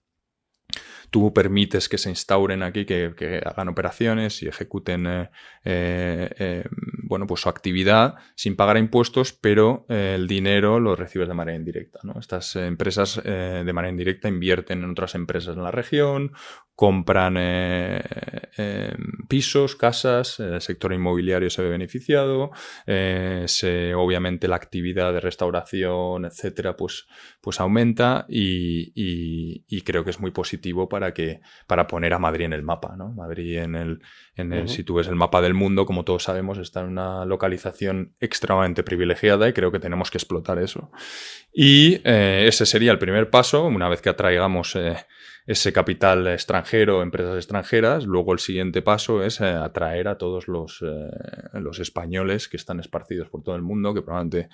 Tú permites que se instauren aquí, que hagan operaciones y ejecuten bueno, pues su actividad sin pagar impuestos, pero el dinero lo recibes de manera indirecta, ¿no? Estas empresas de manera indirecta invierten en otras empresas en la región, compran pisos, casas, el sector inmobiliario se ve beneficiado, obviamente la actividad de restauración, etcétera, pues aumenta y creo que es muy positivo para poner a Madrid en el mapa, ¿no? Madrid si tú ves el mapa del mundo, como todos sabemos, está en una localización extremadamente privilegiada y creo que tenemos que explotar eso. Y ese sería el primer paso, una vez que atraigamos ese capital extranjero, empresas extranjeras. Luego el siguiente paso es atraer a todos los españoles que están esparcidos por todo el mundo, que probablemente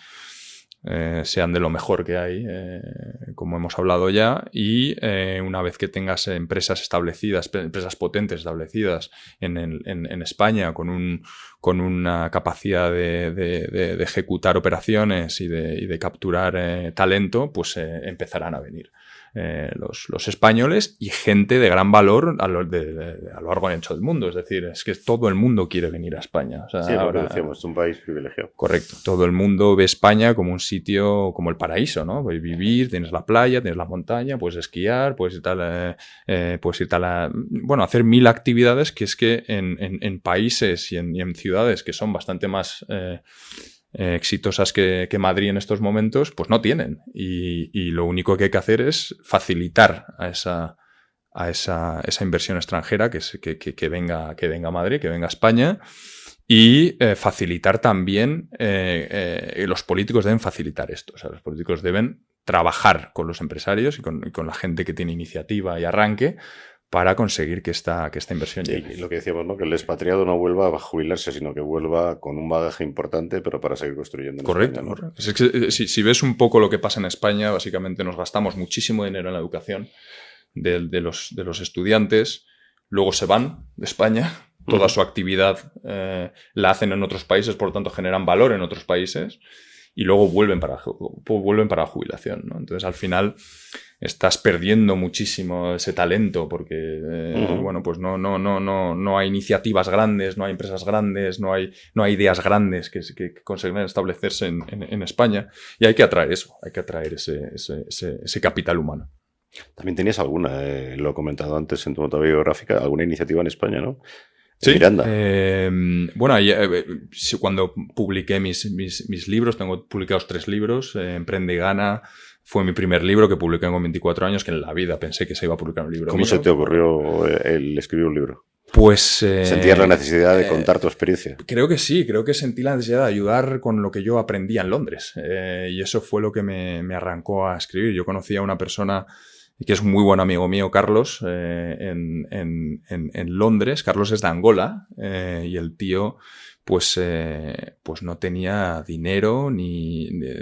sean de lo mejor que hay, como hemos hablado ya, y una vez que tengas empresas establecidas, empresas potentes establecidas en España con una capacidad de ejecutar operaciones y de capturar talento, pues empezarán a venir los españoles y gente de gran valor a lo largo y ancho del mundo. Es decir, es que todo el mundo quiere venir a España. O sea, sí, ahora, lo que decíamos, es un país privilegiado. Correcto. Todo el mundo ve España como un sitio, como el paraíso, ¿no? Puedes vivir, tienes la playa, tienes la montaña, puedes esquiar, puedes ir bueno, hacer 1000 actividades que es que en países y en ciudades que son bastante más exitosas que Madrid en estos momentos, pues no tienen. Y lo único que hay que hacer es facilitar a esa inversión extranjera que venga a Madrid, que venga a España, y facilitar también, los políticos deben facilitar esto. O sea, los políticos deben trabajar con los empresarios y con la gente que tiene iniciativa y arranque para conseguir que esta inversión llegue. Y lo que decíamos, ¿no? Que el expatriado no vuelva a jubilarse, sino que vuelva con un bagaje importante, pero para seguir construyendo en Correcto, España, ¿no? Correcto. Es que, si ves un poco lo que pasa en España, básicamente nos gastamos muchísimo dinero en la educación de los estudiantes, luego se van de España, toda su actividad la hacen en otros países, por lo tanto generan valor en otros países, y luego vuelven para la jubilación, ¿no? Entonces, al final, estás perdiendo muchísimo ese talento porque, bueno, pues no hay iniciativas grandes, no hay empresas grandes, no hay ideas grandes que consiguen establecerse en España, y hay que atraer eso, hay que atraer ese capital humano. También tenías alguna, lo he comentado antes en tu nota biográfica, alguna iniciativa en España, ¿no? Sí, Miranda. Bueno, cuando publiqué mis libros, tengo publicados 3 libros. Emprende y Gana fue mi primer libro que publiqué con 24 años, que en la vida pensé que se iba a publicar un libro. ¿Cómo se te ocurrió el escribir un libro? Pues... ¿Sentías la necesidad de contar tu experiencia? Creo que sí, creo que sentí la necesidad de ayudar con lo que yo aprendía en Londres. Y eso fue lo que me arrancó a escribir. Yo conocí a una persona que es un muy buen amigo mío, Carlos, en Londres. Carlos es de Angola, y el tío pues no tenía dinero,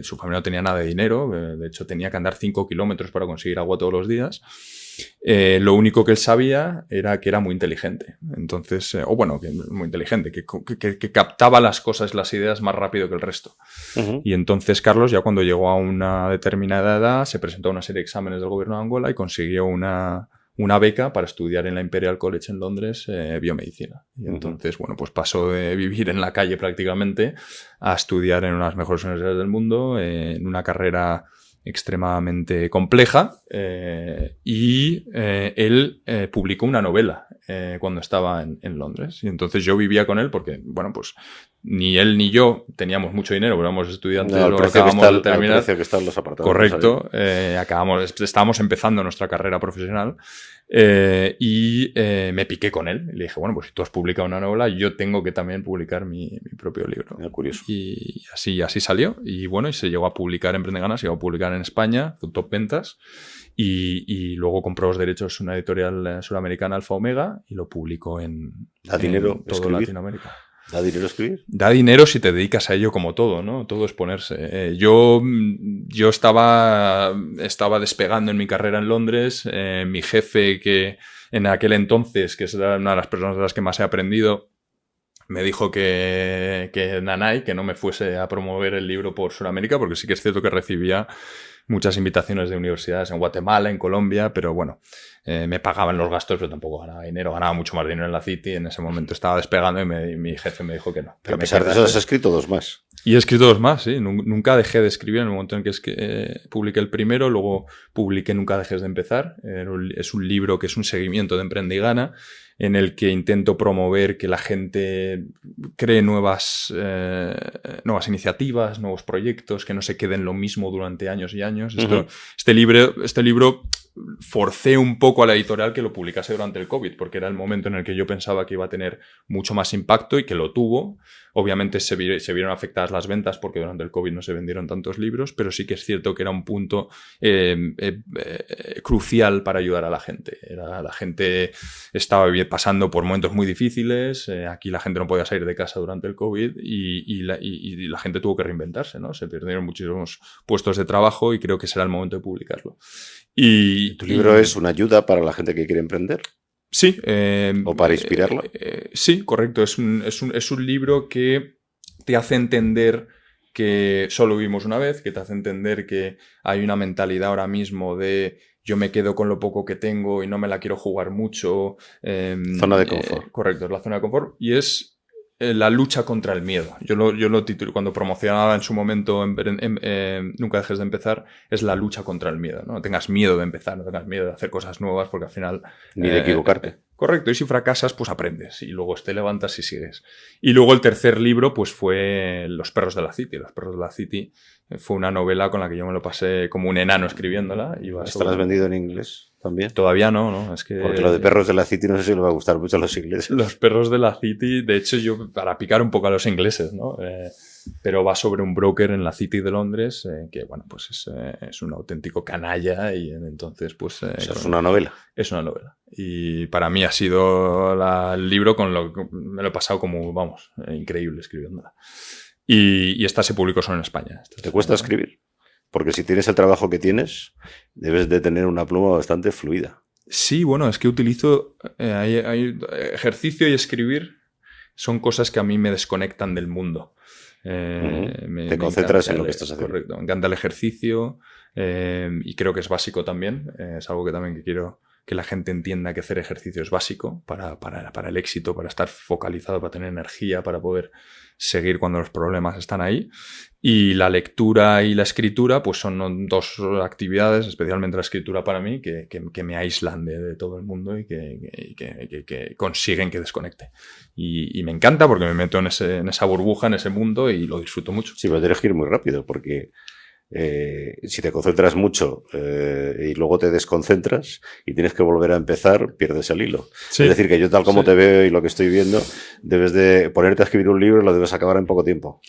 su familia no tenía nada de dinero. De hecho, tenía que andar 5 kilómetros para conseguir agua todos los días. Lo único que él sabía era que era muy inteligente. Entonces, que muy inteligente, que captaba las cosas, las ideas más rápido que el resto. Uh-huh. Y entonces Carlos, ya cuando llegó a una determinada edad, se presentó a una serie de exámenes del gobierno de Angola y consiguió una beca para estudiar en la Imperial College en Londres, biomedicina. Y entonces, bueno, pues pasó de vivir en la calle prácticamente a estudiar en una de las mejores universidades del mundo, en una carrera extremadamente compleja, y él publicó una novela cuando estaba en Londres. Y entonces yo vivía con él porque, bueno, pues ni él ni yo teníamos mucho dinero, pero éramos estudiantes, acabamos de terminar. El precio que están los apartados. Correcto, estábamos empezando nuestra carrera profesional, y me piqué con él. Y le dije, bueno, pues si tú has publicado una novela, yo tengo que también publicar mi propio libro. Curioso. Y así salió. Y bueno, y se llegó a publicar Emprende y Gana, se llegó a publicar en España, fue top ventas. Y luego compró los derechos una editorial sudamericana, Alfa Omega, y lo publicó en todo Latinoamérica. ¿Da dinero escribir? Da dinero si te dedicas a ello, como todo, ¿no? Todo es ponerse. Yo estaba despegando en mi carrera en Londres. Mi jefe, que en aquel entonces, que es una de las personas de las que más he aprendido, me dijo que nanay, que no me fuese a promover el libro por Sudamérica, porque sí que es cierto que recibía muchas invitaciones de universidades en Guatemala, en Colombia, pero bueno, me pagaban los gastos, pero tampoco ganaba dinero. Ganaba mucho más dinero en la City. En ese momento estaba despegando y mi jefe me dijo que no. Pero a pesar de eso has escrito 2 más. Y he escrito 2 más, sí. Nunca dejé de escribir. En el momento en que publiqué el primero, luego publiqué Nunca dejes de empezar. Es un libro que es un seguimiento de Emprende y Gana, en el que intento promover que la gente cree nuevas iniciativas, nuevos proyectos, que no se queden lo mismo durante años y años. Este libro forcé un poco dijo a la editorial que lo publicase durante el COVID, porque era el momento en el que yo pensaba que iba a tener mucho más impacto y que lo tuvo. Obviamente se vieron afectadas las ventas porque durante el COVID no se vendieron tantos libros, pero sí que es cierto que era un punto crucial para ayudar a la gente. La gente estaba pasando por momentos muy difíciles, aquí la gente no podía salir de casa durante el COVID y la gente tuvo que reinventarse, ¿no? Se perdieron muchísimos puestos de trabajo y creo que será el momento de publicarlo. ¿Tu libro es una ayuda para la gente que quiere emprender? Sí. ¿O para inspirarlo? Sí, correcto. Es un libro que te hace entender que solo vivimos una vez, que te hace entender que hay una mentalidad ahora mismo de yo me quedo con lo poco que tengo y no me la quiero jugar mucho. Zona de confort. Correcto, es la zona de confort. Y es la lucha contra el miedo. Yo lo titulé cuando promocionaba en su momento Nunca dejes de empezar, es la lucha contra el miedo. No tengas miedo de empezar, no tengas miedo de hacer cosas nuevas porque al final... Ni de equivocarte. Correcto, y si fracasas, pues aprendes y luego te levantas y sigues. Y luego el tercer libro pues fue Los perros de la City. Los perros de la City fue una novela con la que yo me lo pasé como un enano escribiéndola. ¿Esta la has vendido en inglés también? Todavía no, es que... Porque lo de Perros de la City no sé si le va a gustar mucho a los ingleses. Los perros de la City, de hecho yo, para picar un poco a los ingleses, ¿no? Pero va sobre un broker en la City de Londres que, bueno, pues es un auténtico canalla y entonces, pues... es una novela. Es una novela. Y para mí ha sido el libro con lo que me lo he pasado como, vamos, increíble escribiéndola. Y esta se publicó solo en España. ¿Te cuesta escribir? Porque si tienes el trabajo que tienes, debes de tener una pluma bastante fluida. Sí, bueno, es que utilizo... hay ejercicio y escribir son cosas que a mí me desconectan del mundo. Te concentras en lo que estás haciendo. Correcto, me encanta el ejercicio y creo que es básico también. Es algo que también quiero que la gente entienda, que hacer ejercicio es básico para el éxito, para estar focalizado, para tener energía, para poder seguir cuando los problemas están ahí. Y la lectura y la escritura pues son dos actividades, especialmente la escritura para mí, que me aíslan de todo el mundo y que consiguen que desconecte. Y me encanta porque me meto en esa burbuja, en ese mundo y lo disfruto mucho. Sí, pero tienes que ir muy rápido porque... si te concentras mucho y luego te desconcentras y tienes que volver a empezar, pierdes el hilo. Sí. Es decir, que yo tal como te veo y lo que estoy viendo, debes de ponerte a escribir un libro y lo debes acabar en poco tiempo.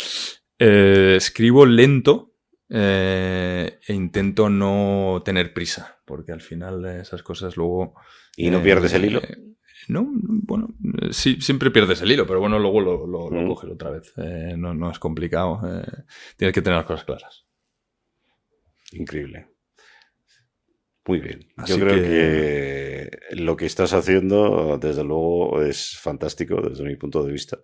Escribo lento e intento no tener prisa, porque al final esas cosas luego... ¿Y no pierdes el hilo? No, bueno, sí, siempre pierdes el hilo, pero bueno, luego lo coges otra vez. No es complicado. Tienes que tener las cosas claras. Increíble. Muy bien. Yo creo que lo que estás haciendo, desde luego, es fantástico desde mi punto de vista.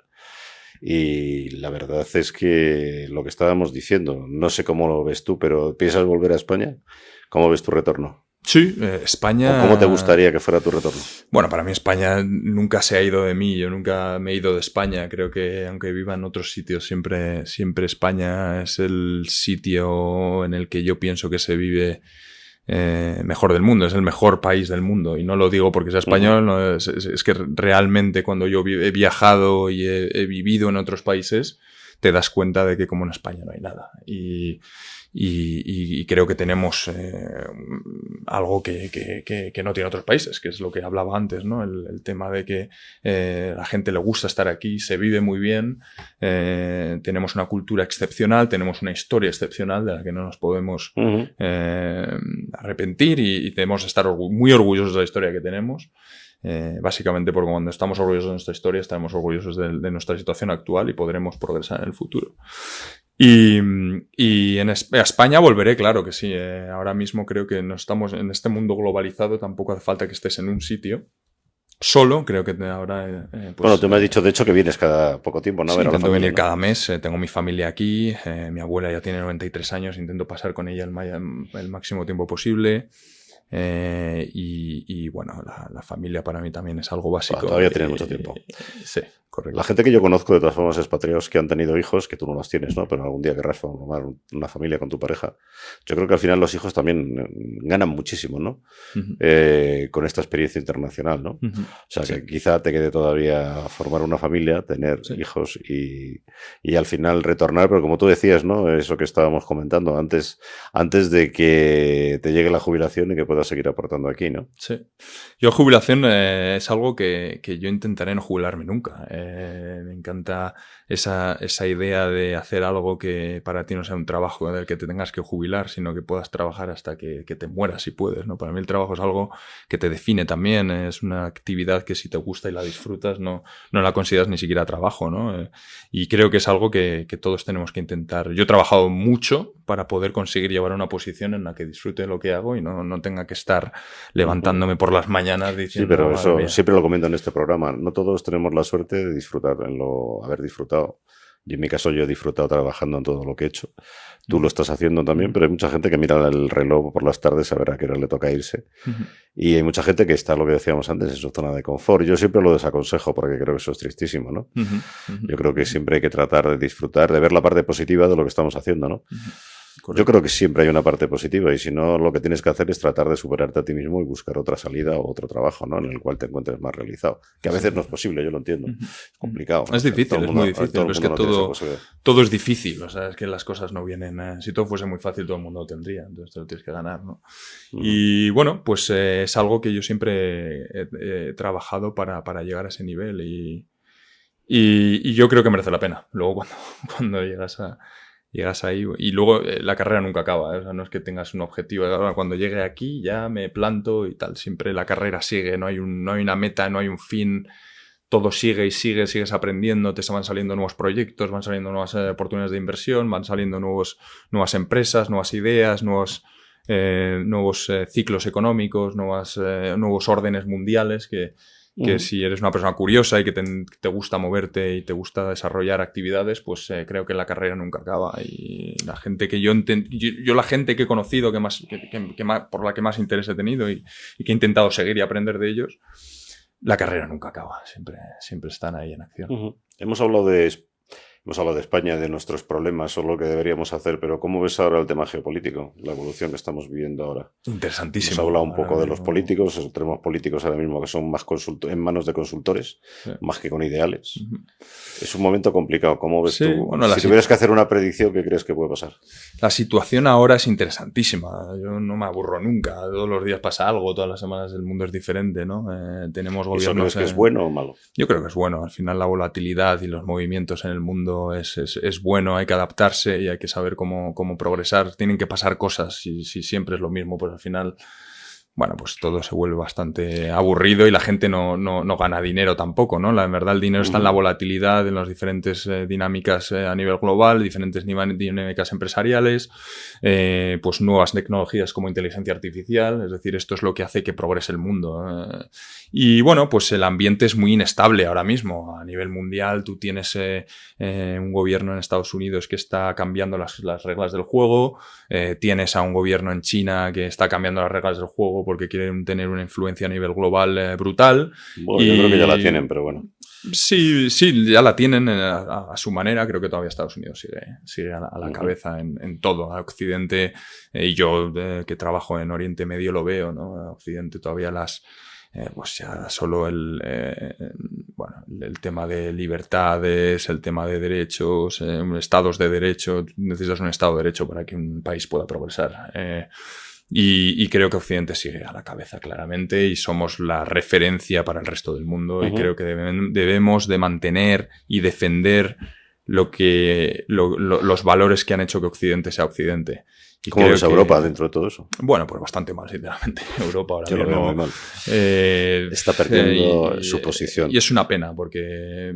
Y la verdad es que lo que estábamos diciendo, no sé cómo lo ves tú, pero ¿piensas volver a España? ¿Cómo ves tu retorno? Sí, España... ¿O cómo te gustaría que fuera tu retorno? Bueno, para mí España nunca se ha ido de mí, yo nunca me he ido de España. Creo que aunque viva en otros sitios, siempre España es el sitio en el que yo pienso que se vive mejor del mundo, es el mejor país del mundo. Y no lo digo porque sea español, no, es que realmente cuando yo he viajado y he vivido en otros países, te das cuenta de que como en España no hay nada. Y creo que tenemos algo que no tiene otros países, que es lo que hablaba antes, ¿no? El tema de que a la gente le gusta estar aquí, se vive muy bien, tenemos una cultura excepcional, tenemos una historia excepcional de la que no nos podemos arrepentir y debemos estar muy orgullosos de la historia que tenemos. Básicamente porque cuando estamos orgullosos de nuestra historia estamos orgullosos de nuestra situación actual y podremos progresar en el futuro. Y a España volveré, claro que sí. Ahora mismo creo que no estamos en este mundo globalizado, tampoco hace falta que estés en un sitio solo. Creo que ahora... pues, bueno, tú me has dicho de hecho que vienes cada poco tiempo, ¿no? Sí, intento venir cada mes. Tengo mi familia aquí, mi abuela ya tiene 93 años, intento pasar con ella el máximo tiempo posible. Y bueno, la familia para mí también es algo básico. Todavía tienes mucho tiempo. Sí, correcto. La gente que yo conozco, de todas formas, expatriados que han tenido hijos, que tú no los tienes, ¿no? Pero algún día querrás formar una familia con tu pareja. Yo creo que al final los hijos también ganan muchísimo, ¿no? Con esta experiencia internacional, ¿no? O sea, que quizá te quede todavía formar una familia, tener hijos y al final retornar, pero como tú decías, ¿no? Eso que estábamos comentando antes de que te llegue la jubilación y que puedas seguir aportando aquí, ¿no? Sí. Yo jubilación es algo que yo intentaré no jubilarme nunca. Me encanta esa idea de hacer algo que para ti no sea un trabajo del que te tengas que jubilar, sino que puedas trabajar hasta que te mueras si puedes, ¿no? Para mí el trabajo es algo que te define también, es una actividad que si te gusta y la disfrutas no la consideras ni siquiera trabajo, ¿no? Y creo que es algo que todos tenemos que intentar. Yo he trabajado mucho para poder conseguir llevar una posición en la que disfrute lo que hago y no tenga que estar levantándome por las mañanas diciendo... Sí, pero eso siempre lo comento en este programa. No todos tenemos la suerte de disfrutar, haber disfrutado. Y en mi caso yo he disfrutado trabajando en todo lo que he hecho. Tú lo estás haciendo también, pero hay mucha gente que mira el reloj por las tardes a ver a qué hora le toca irse. Y hay mucha gente que está, lo que decíamos antes, en su zona de confort. Yo siempre lo desaconsejo porque creo que eso es tristísimo, ¿no? Yo creo que siempre hay que tratar de disfrutar, de ver la parte positiva de lo que estamos haciendo, ¿no? Correcto. Yo creo que siempre hay una parte positiva y si no, lo que tienes que hacer es tratar de superarte a ti mismo y buscar otra salida o otro trabajo, ¿no? En el cual te encuentres más realizado. Que a veces no es posible, yo lo entiendo. Es complicado. Es difícil, es muy difícil. Pero es que todo es difícil. O sea, es que las cosas no vienen... Si todo fuese muy fácil, todo el mundo lo tendría. Entonces te lo tienes que ganar, ¿no? Y bueno, pues es algo que yo siempre he trabajado para llegar a ese nivel y yo creo que merece la pena. Luego cuando llegas ahí y luego la carrera nunca acaba, ¿eh? O sea, no es que tengas un objetivo de ahora cuando llegue aquí ya me planto y tal, siempre la carrera sigue, no hay una meta, no hay un fin, todo sigue y sigues aprendiendo, te van saliendo nuevos proyectos, van saliendo nuevas oportunidades de inversión, van saliendo nuevas empresas, nuevas ideas, nuevos ciclos económicos, nuevos órdenes mundiales que si eres una persona curiosa y que te gusta moverte y te gusta desarrollar actividades, pues creo que la carrera nunca acaba. Y la gente que yo la gente que he conocido por la que más interés he tenido y que he intentado seguir y aprender de ellos, la carrera nunca acaba. Siempre están ahí en acción. Hemos hablado de España, de nuestros problemas o lo que deberíamos hacer, pero ¿cómo ves ahora el tema geopolítico, la evolución que estamos viviendo ahora? Interesantísimo. Hemos hablado un poco de los políticos, tenemos políticos ahora mismo que son más en manos de consultores, más que con ideales. Es un momento complicado. ¿Cómo ves tú? Bueno, si tuvieras que hacer una predicción, ¿qué crees que puede pasar? La situación ahora es interesantísima. Yo no me aburro nunca. Todos los días pasa algo, todas las semanas el mundo es diferente, ¿no? Tenemos gobiernos... ¿Eso crees que es bueno o malo? Yo creo que es bueno. Al final la volatilidad y los movimientos en el mundo es bueno, hay que adaptarse y hay que saber cómo progresar. Tienen que pasar cosas. Si siempre es lo mismo, pues al final, bueno, pues todo se vuelve bastante aburrido y la gente no gana dinero tampoco, ¿no? En verdad el dinero está en la volatilidad, en las diferentes dinámicas a nivel global, diferentes dinámicas empresariales, pues nuevas tecnologías como inteligencia artificial, es decir, esto es lo que hace que progrese el mundo. Y bueno, pues el ambiente es muy inestable ahora mismo. A nivel mundial tú tienes un gobierno en Estados Unidos que está cambiando las reglas del juego, tienes a un gobierno en China que está cambiando las reglas del juego porque quieren tener una influencia a nivel global brutal. Bueno, yo creo que ya la tienen, pero bueno. Sí, ya la tienen a su manera. Creo que todavía Estados Unidos sigue a la cabeza en todo. A Occidente, y yo que trabajo en Oriente Medio lo veo, ¿no? A Occidente todavía pues ya solo el tema de libertades, el tema de derechos, estados de derecho. Necesitas un estado de derecho para que un país pueda progresar. Y creo que Occidente sigue a la cabeza claramente y somos la referencia para el resto del mundo y creo que debemos de mantener y defender los valores que han hecho que Occidente sea Occidente. Y ¿cómo ves a Europa dentro de todo eso? Bueno, pues bastante mal, sinceramente. Europa ahora mismo... Yo lo veo muy mal. Está perdiendo su posición. Y es una pena, porque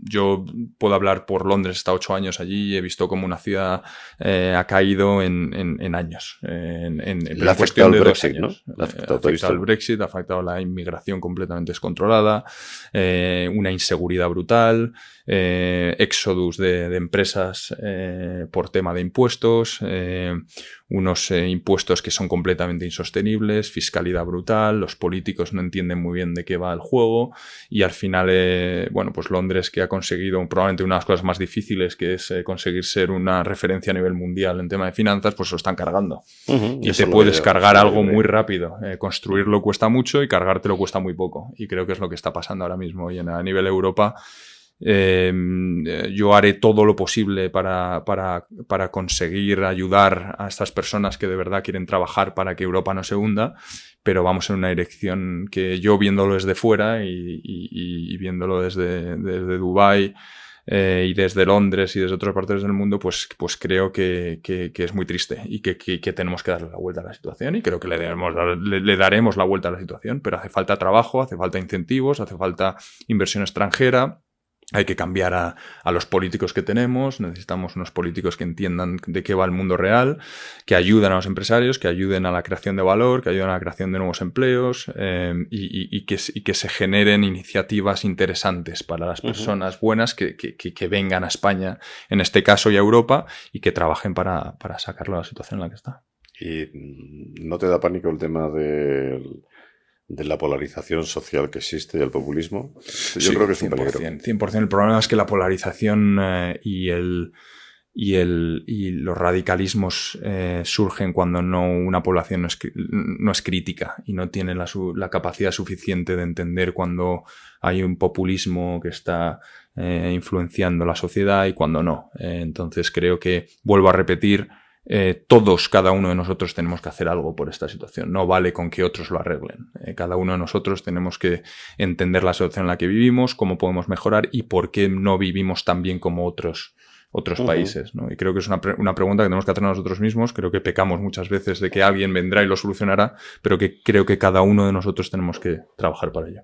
yo puedo hablar por Londres, he estado 8 años allí y he visto cómo una ciudad ha caído en años. Le ha afectado el Brexit, ¿no? Le ha afectado el Brexit, ha afectado la inmigración completamente descontrolada, una inseguridad brutal, éxodus de empresas por tema de impuestos, unos impuestos que son completamente insostenibles, fiscalidad brutal, los políticos no entienden muy bien de qué va el juego y al final, bueno, pues Londres, que ha conseguido probablemente una de las cosas más difíciles, que es conseguir ser una referencia a nivel mundial en tema de finanzas, pues lo están cargando. Y te puedes cargar algo muy rápido. Construirlo cuesta mucho y cargártelo cuesta muy poco. Y creo que es lo que está pasando ahora mismo. Y a nivel Europa, yo haré todo lo posible para conseguir ayudar a estas personas que de verdad quieren trabajar para que Europa no se hunda, pero vamos en una dirección que yo, viéndolo desde fuera y viéndolo desde Dubái y desde Londres y desde otras partes del mundo, pues creo que es muy triste y que tenemos que darle la vuelta a la situación, y creo que le daremos la vuelta a la situación, pero hace falta trabajo, hace falta incentivos, hace falta inversión extranjera. Hay que cambiar a los políticos que tenemos. Necesitamos unos políticos que entiendan de qué va el mundo real, que ayuden a los empresarios, que ayuden a la creación de valor, que ayuden a la creación de nuevos empleos, y que se generen iniciativas interesantes para las personas buenas que vengan a España, en este caso, y a Europa, y que trabajen para sacarlo de la situación en la que está. ¿Y no te da pánico el tema de la polarización social que existe y el populismo? Yo creo que es un peligro. 100%. El problema es que la polarización y los radicalismos surgen cuando una población no es crítica y no tiene la capacidad suficiente de entender cuando hay un populismo que está influenciando la sociedad y cuando no. Entonces creo que, vuelvo a repetir, cada uno de nosotros tenemos que hacer algo por esta situación. No vale con que otros lo arreglen. Cada uno de nosotros tenemos que entender la situación en la que vivimos, cómo podemos mejorar y por qué no vivimos tan bien como otros países, ¿no? Y creo que es una pregunta que tenemos que hacer nosotros mismos. Creo que pecamos muchas veces de que alguien vendrá y lo solucionará, pero que creo que cada uno de nosotros tenemos que trabajar para ello.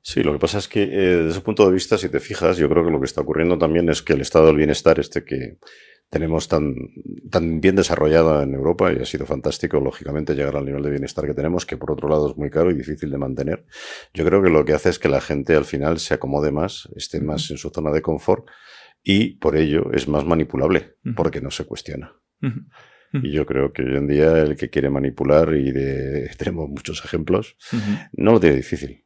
Sí, lo que pasa es que desde ese punto de vista, si te fijas, yo creo que lo que está ocurriendo también es que el estado del bienestar que tenemos tan bien desarrollado en Europa, y ha sido fantástico, lógicamente, llegar al nivel de bienestar que tenemos, que por otro lado es muy caro y difícil de mantener. Yo creo que lo que hace es que la gente al final se acomode más, esté más en su zona de confort, y por ello es más manipulable, porque no se cuestiona. Y yo creo que hoy en día el que quiere manipular, y tenemos muchos ejemplos, no lo tiene difícil.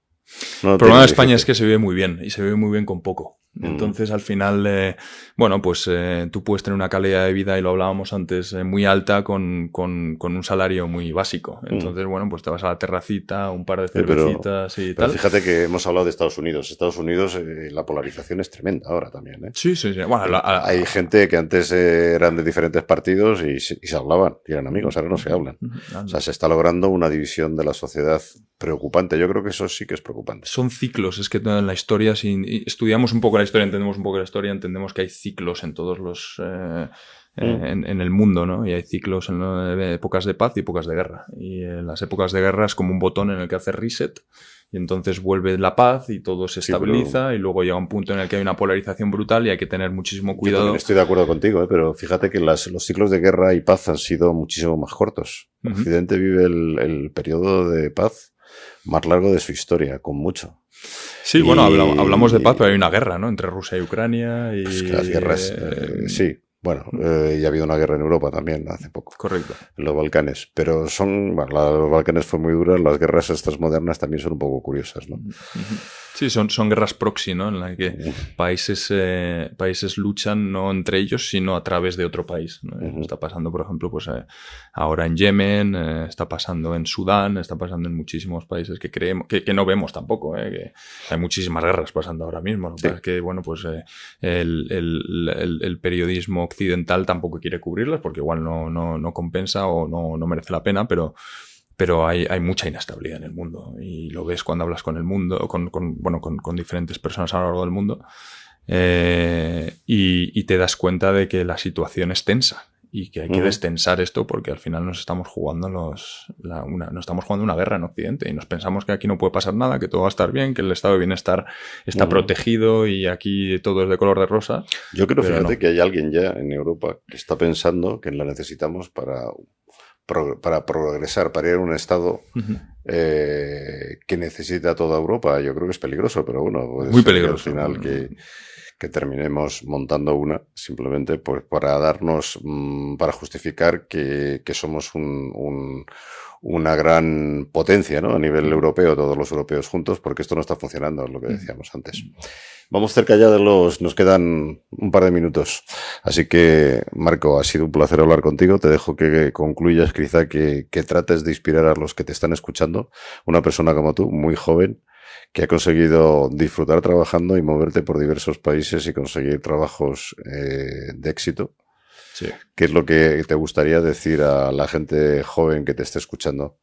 El problema de España es que se vive muy bien, y se vive muy bien con poco. Entonces, al final, bueno, pues tú puedes tener una calidad de vida, y lo hablábamos antes, muy alta con un salario muy básico. Entonces, bueno, pues te vas a la terracita, un par de cervecitas y tal. Pero fíjate que hemos hablado de Estados Unidos. Estados Unidos, la polarización es tremenda ahora también, ¿eh? Sí. Bueno, hay gente que antes eran de diferentes partidos y se hablaban, y eran amigos, ahora no se hablan. O sea, se está logrando una división de la sociedad preocupante. Yo creo que eso sí que es preocupante. Son ciclos. Es que en la historia, si estudiamos un poco la historia, entendemos un poco la historia, entendemos que hay ciclos en todos los en el mundo, ¿no? Y hay ciclos en épocas de paz y épocas de guerra. Y en las épocas de guerra es como un botón en el que hace reset, y entonces vuelve la paz y todo se estabiliza, y luego llega un punto en el que hay una polarización brutal y hay que tener muchísimo cuidado. Yo también estoy de acuerdo contigo, pero fíjate que los ciclos de guerra y paz han sido muchísimo más cortos. Occidente vive el periodo de paz más largo de su historia, con mucho. Sí, bueno, hablamos de paz, pero hay una guerra, ¿no? Entre Rusia y Ucrania. Y pues que las guerras, sí. Bueno, ya ha habido una guerra en Europa también hace poco. Correcto. En los Balcanes. Pero los Balcanes fue muy dura. Las guerras estas modernas también son un poco curiosas, ¿no? Sí, son guerras proxy, ¿no? En las que países luchan no entre ellos, sino a través de otro país, ¿no? Está pasando, por ejemplo, pues ahora en Yemen, está pasando en Sudán, está pasando en muchísimos países que creemos que no vemos tampoco, que hay muchísimas guerras pasando ahora mismo. Lo que pasa es que, bueno, pues el periodismo occidental tampoco quiere cubrirlas, porque igual no compensa o no merece la pena, pero hay mucha inestabilidad en el mundo, y lo ves cuando hablas con el mundo, con diferentes personas a lo largo del mundo, y te das cuenta de que la situación es tensa y que hay que destensar esto, porque al final nos estamos jugando una guerra en Occidente, y nos pensamos que aquí no puede pasar nada, que todo va a estar bien, que el estado de bienestar está protegido y aquí todo es de color de rosa. Yo creo, fíjate, que hay alguien ya en Europa que está pensando que la necesitamos para progresar, para ir a un estado que necesita toda Europa. Yo creo que es peligroso, pero bueno, muy peligroso. Al final que que terminemos montando una, simplemente pues para darnos, para justificar que somos una gran potencia, ¿no? A nivel europeo, todos los europeos juntos, porque esto no está funcionando, es lo que decíamos antes. Vamos cerca ya nos quedan un par de minutos. Así que, Marco, ha sido un placer hablar contigo. Te dejo que concluyas, quizá que trates de inspirar a los que te están escuchando. Una persona como tú, muy joven, que ha conseguido disfrutar trabajando y moverte por diversos países y conseguir trabajos de éxito. Sí. ¿Qué es lo que te gustaría decir a la gente joven que te esté escuchando?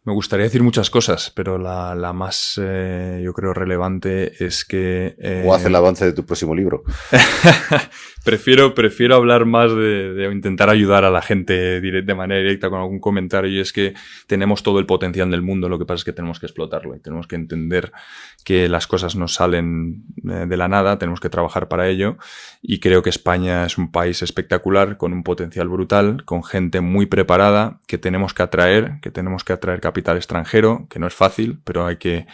Me gustaría decir muchas cosas, pero la más, yo creo, relevante es que... O haz el avance de tu próximo libro. Prefiero hablar más de intentar ayudar a la gente de manera directa con algún comentario, y es que tenemos todo el potencial del mundo, lo que pasa es que tenemos que explotarlo y tenemos que entender que las cosas no salen de la nada, tenemos que trabajar para ello, y creo que España es un país espectacular, con un potencial brutal, con gente muy preparada, que tenemos que atraer capital extranjero, que no es fácil, pero hay que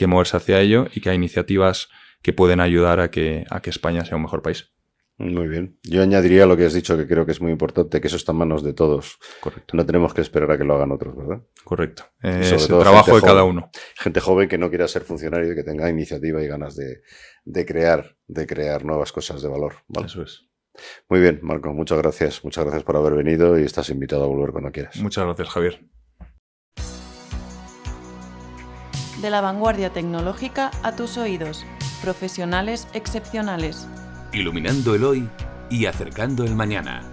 moverse hacia ello, y que hay iniciativas que pueden ayudar a que España sea un mejor país. Muy bien. Yo añadiría lo que has dicho, que creo que es muy importante, que eso está en manos de todos. Correcto. No tenemos que esperar a que lo hagan otros, ¿verdad? Correcto. Es el trabajo de cada uno. Gente joven que no quiera ser funcionario y que tenga iniciativa y ganas de crear nuevas cosas de valor, ¿vale? Eso es. Muy bien, Marco, muchas gracias. Muchas gracias por haber venido y estás invitado a volver cuando quieras. Muchas gracias, Javier. De la vanguardia tecnológica a tus oídos. Profesionales excepcionales. Iluminando el hoy y acercando el mañana.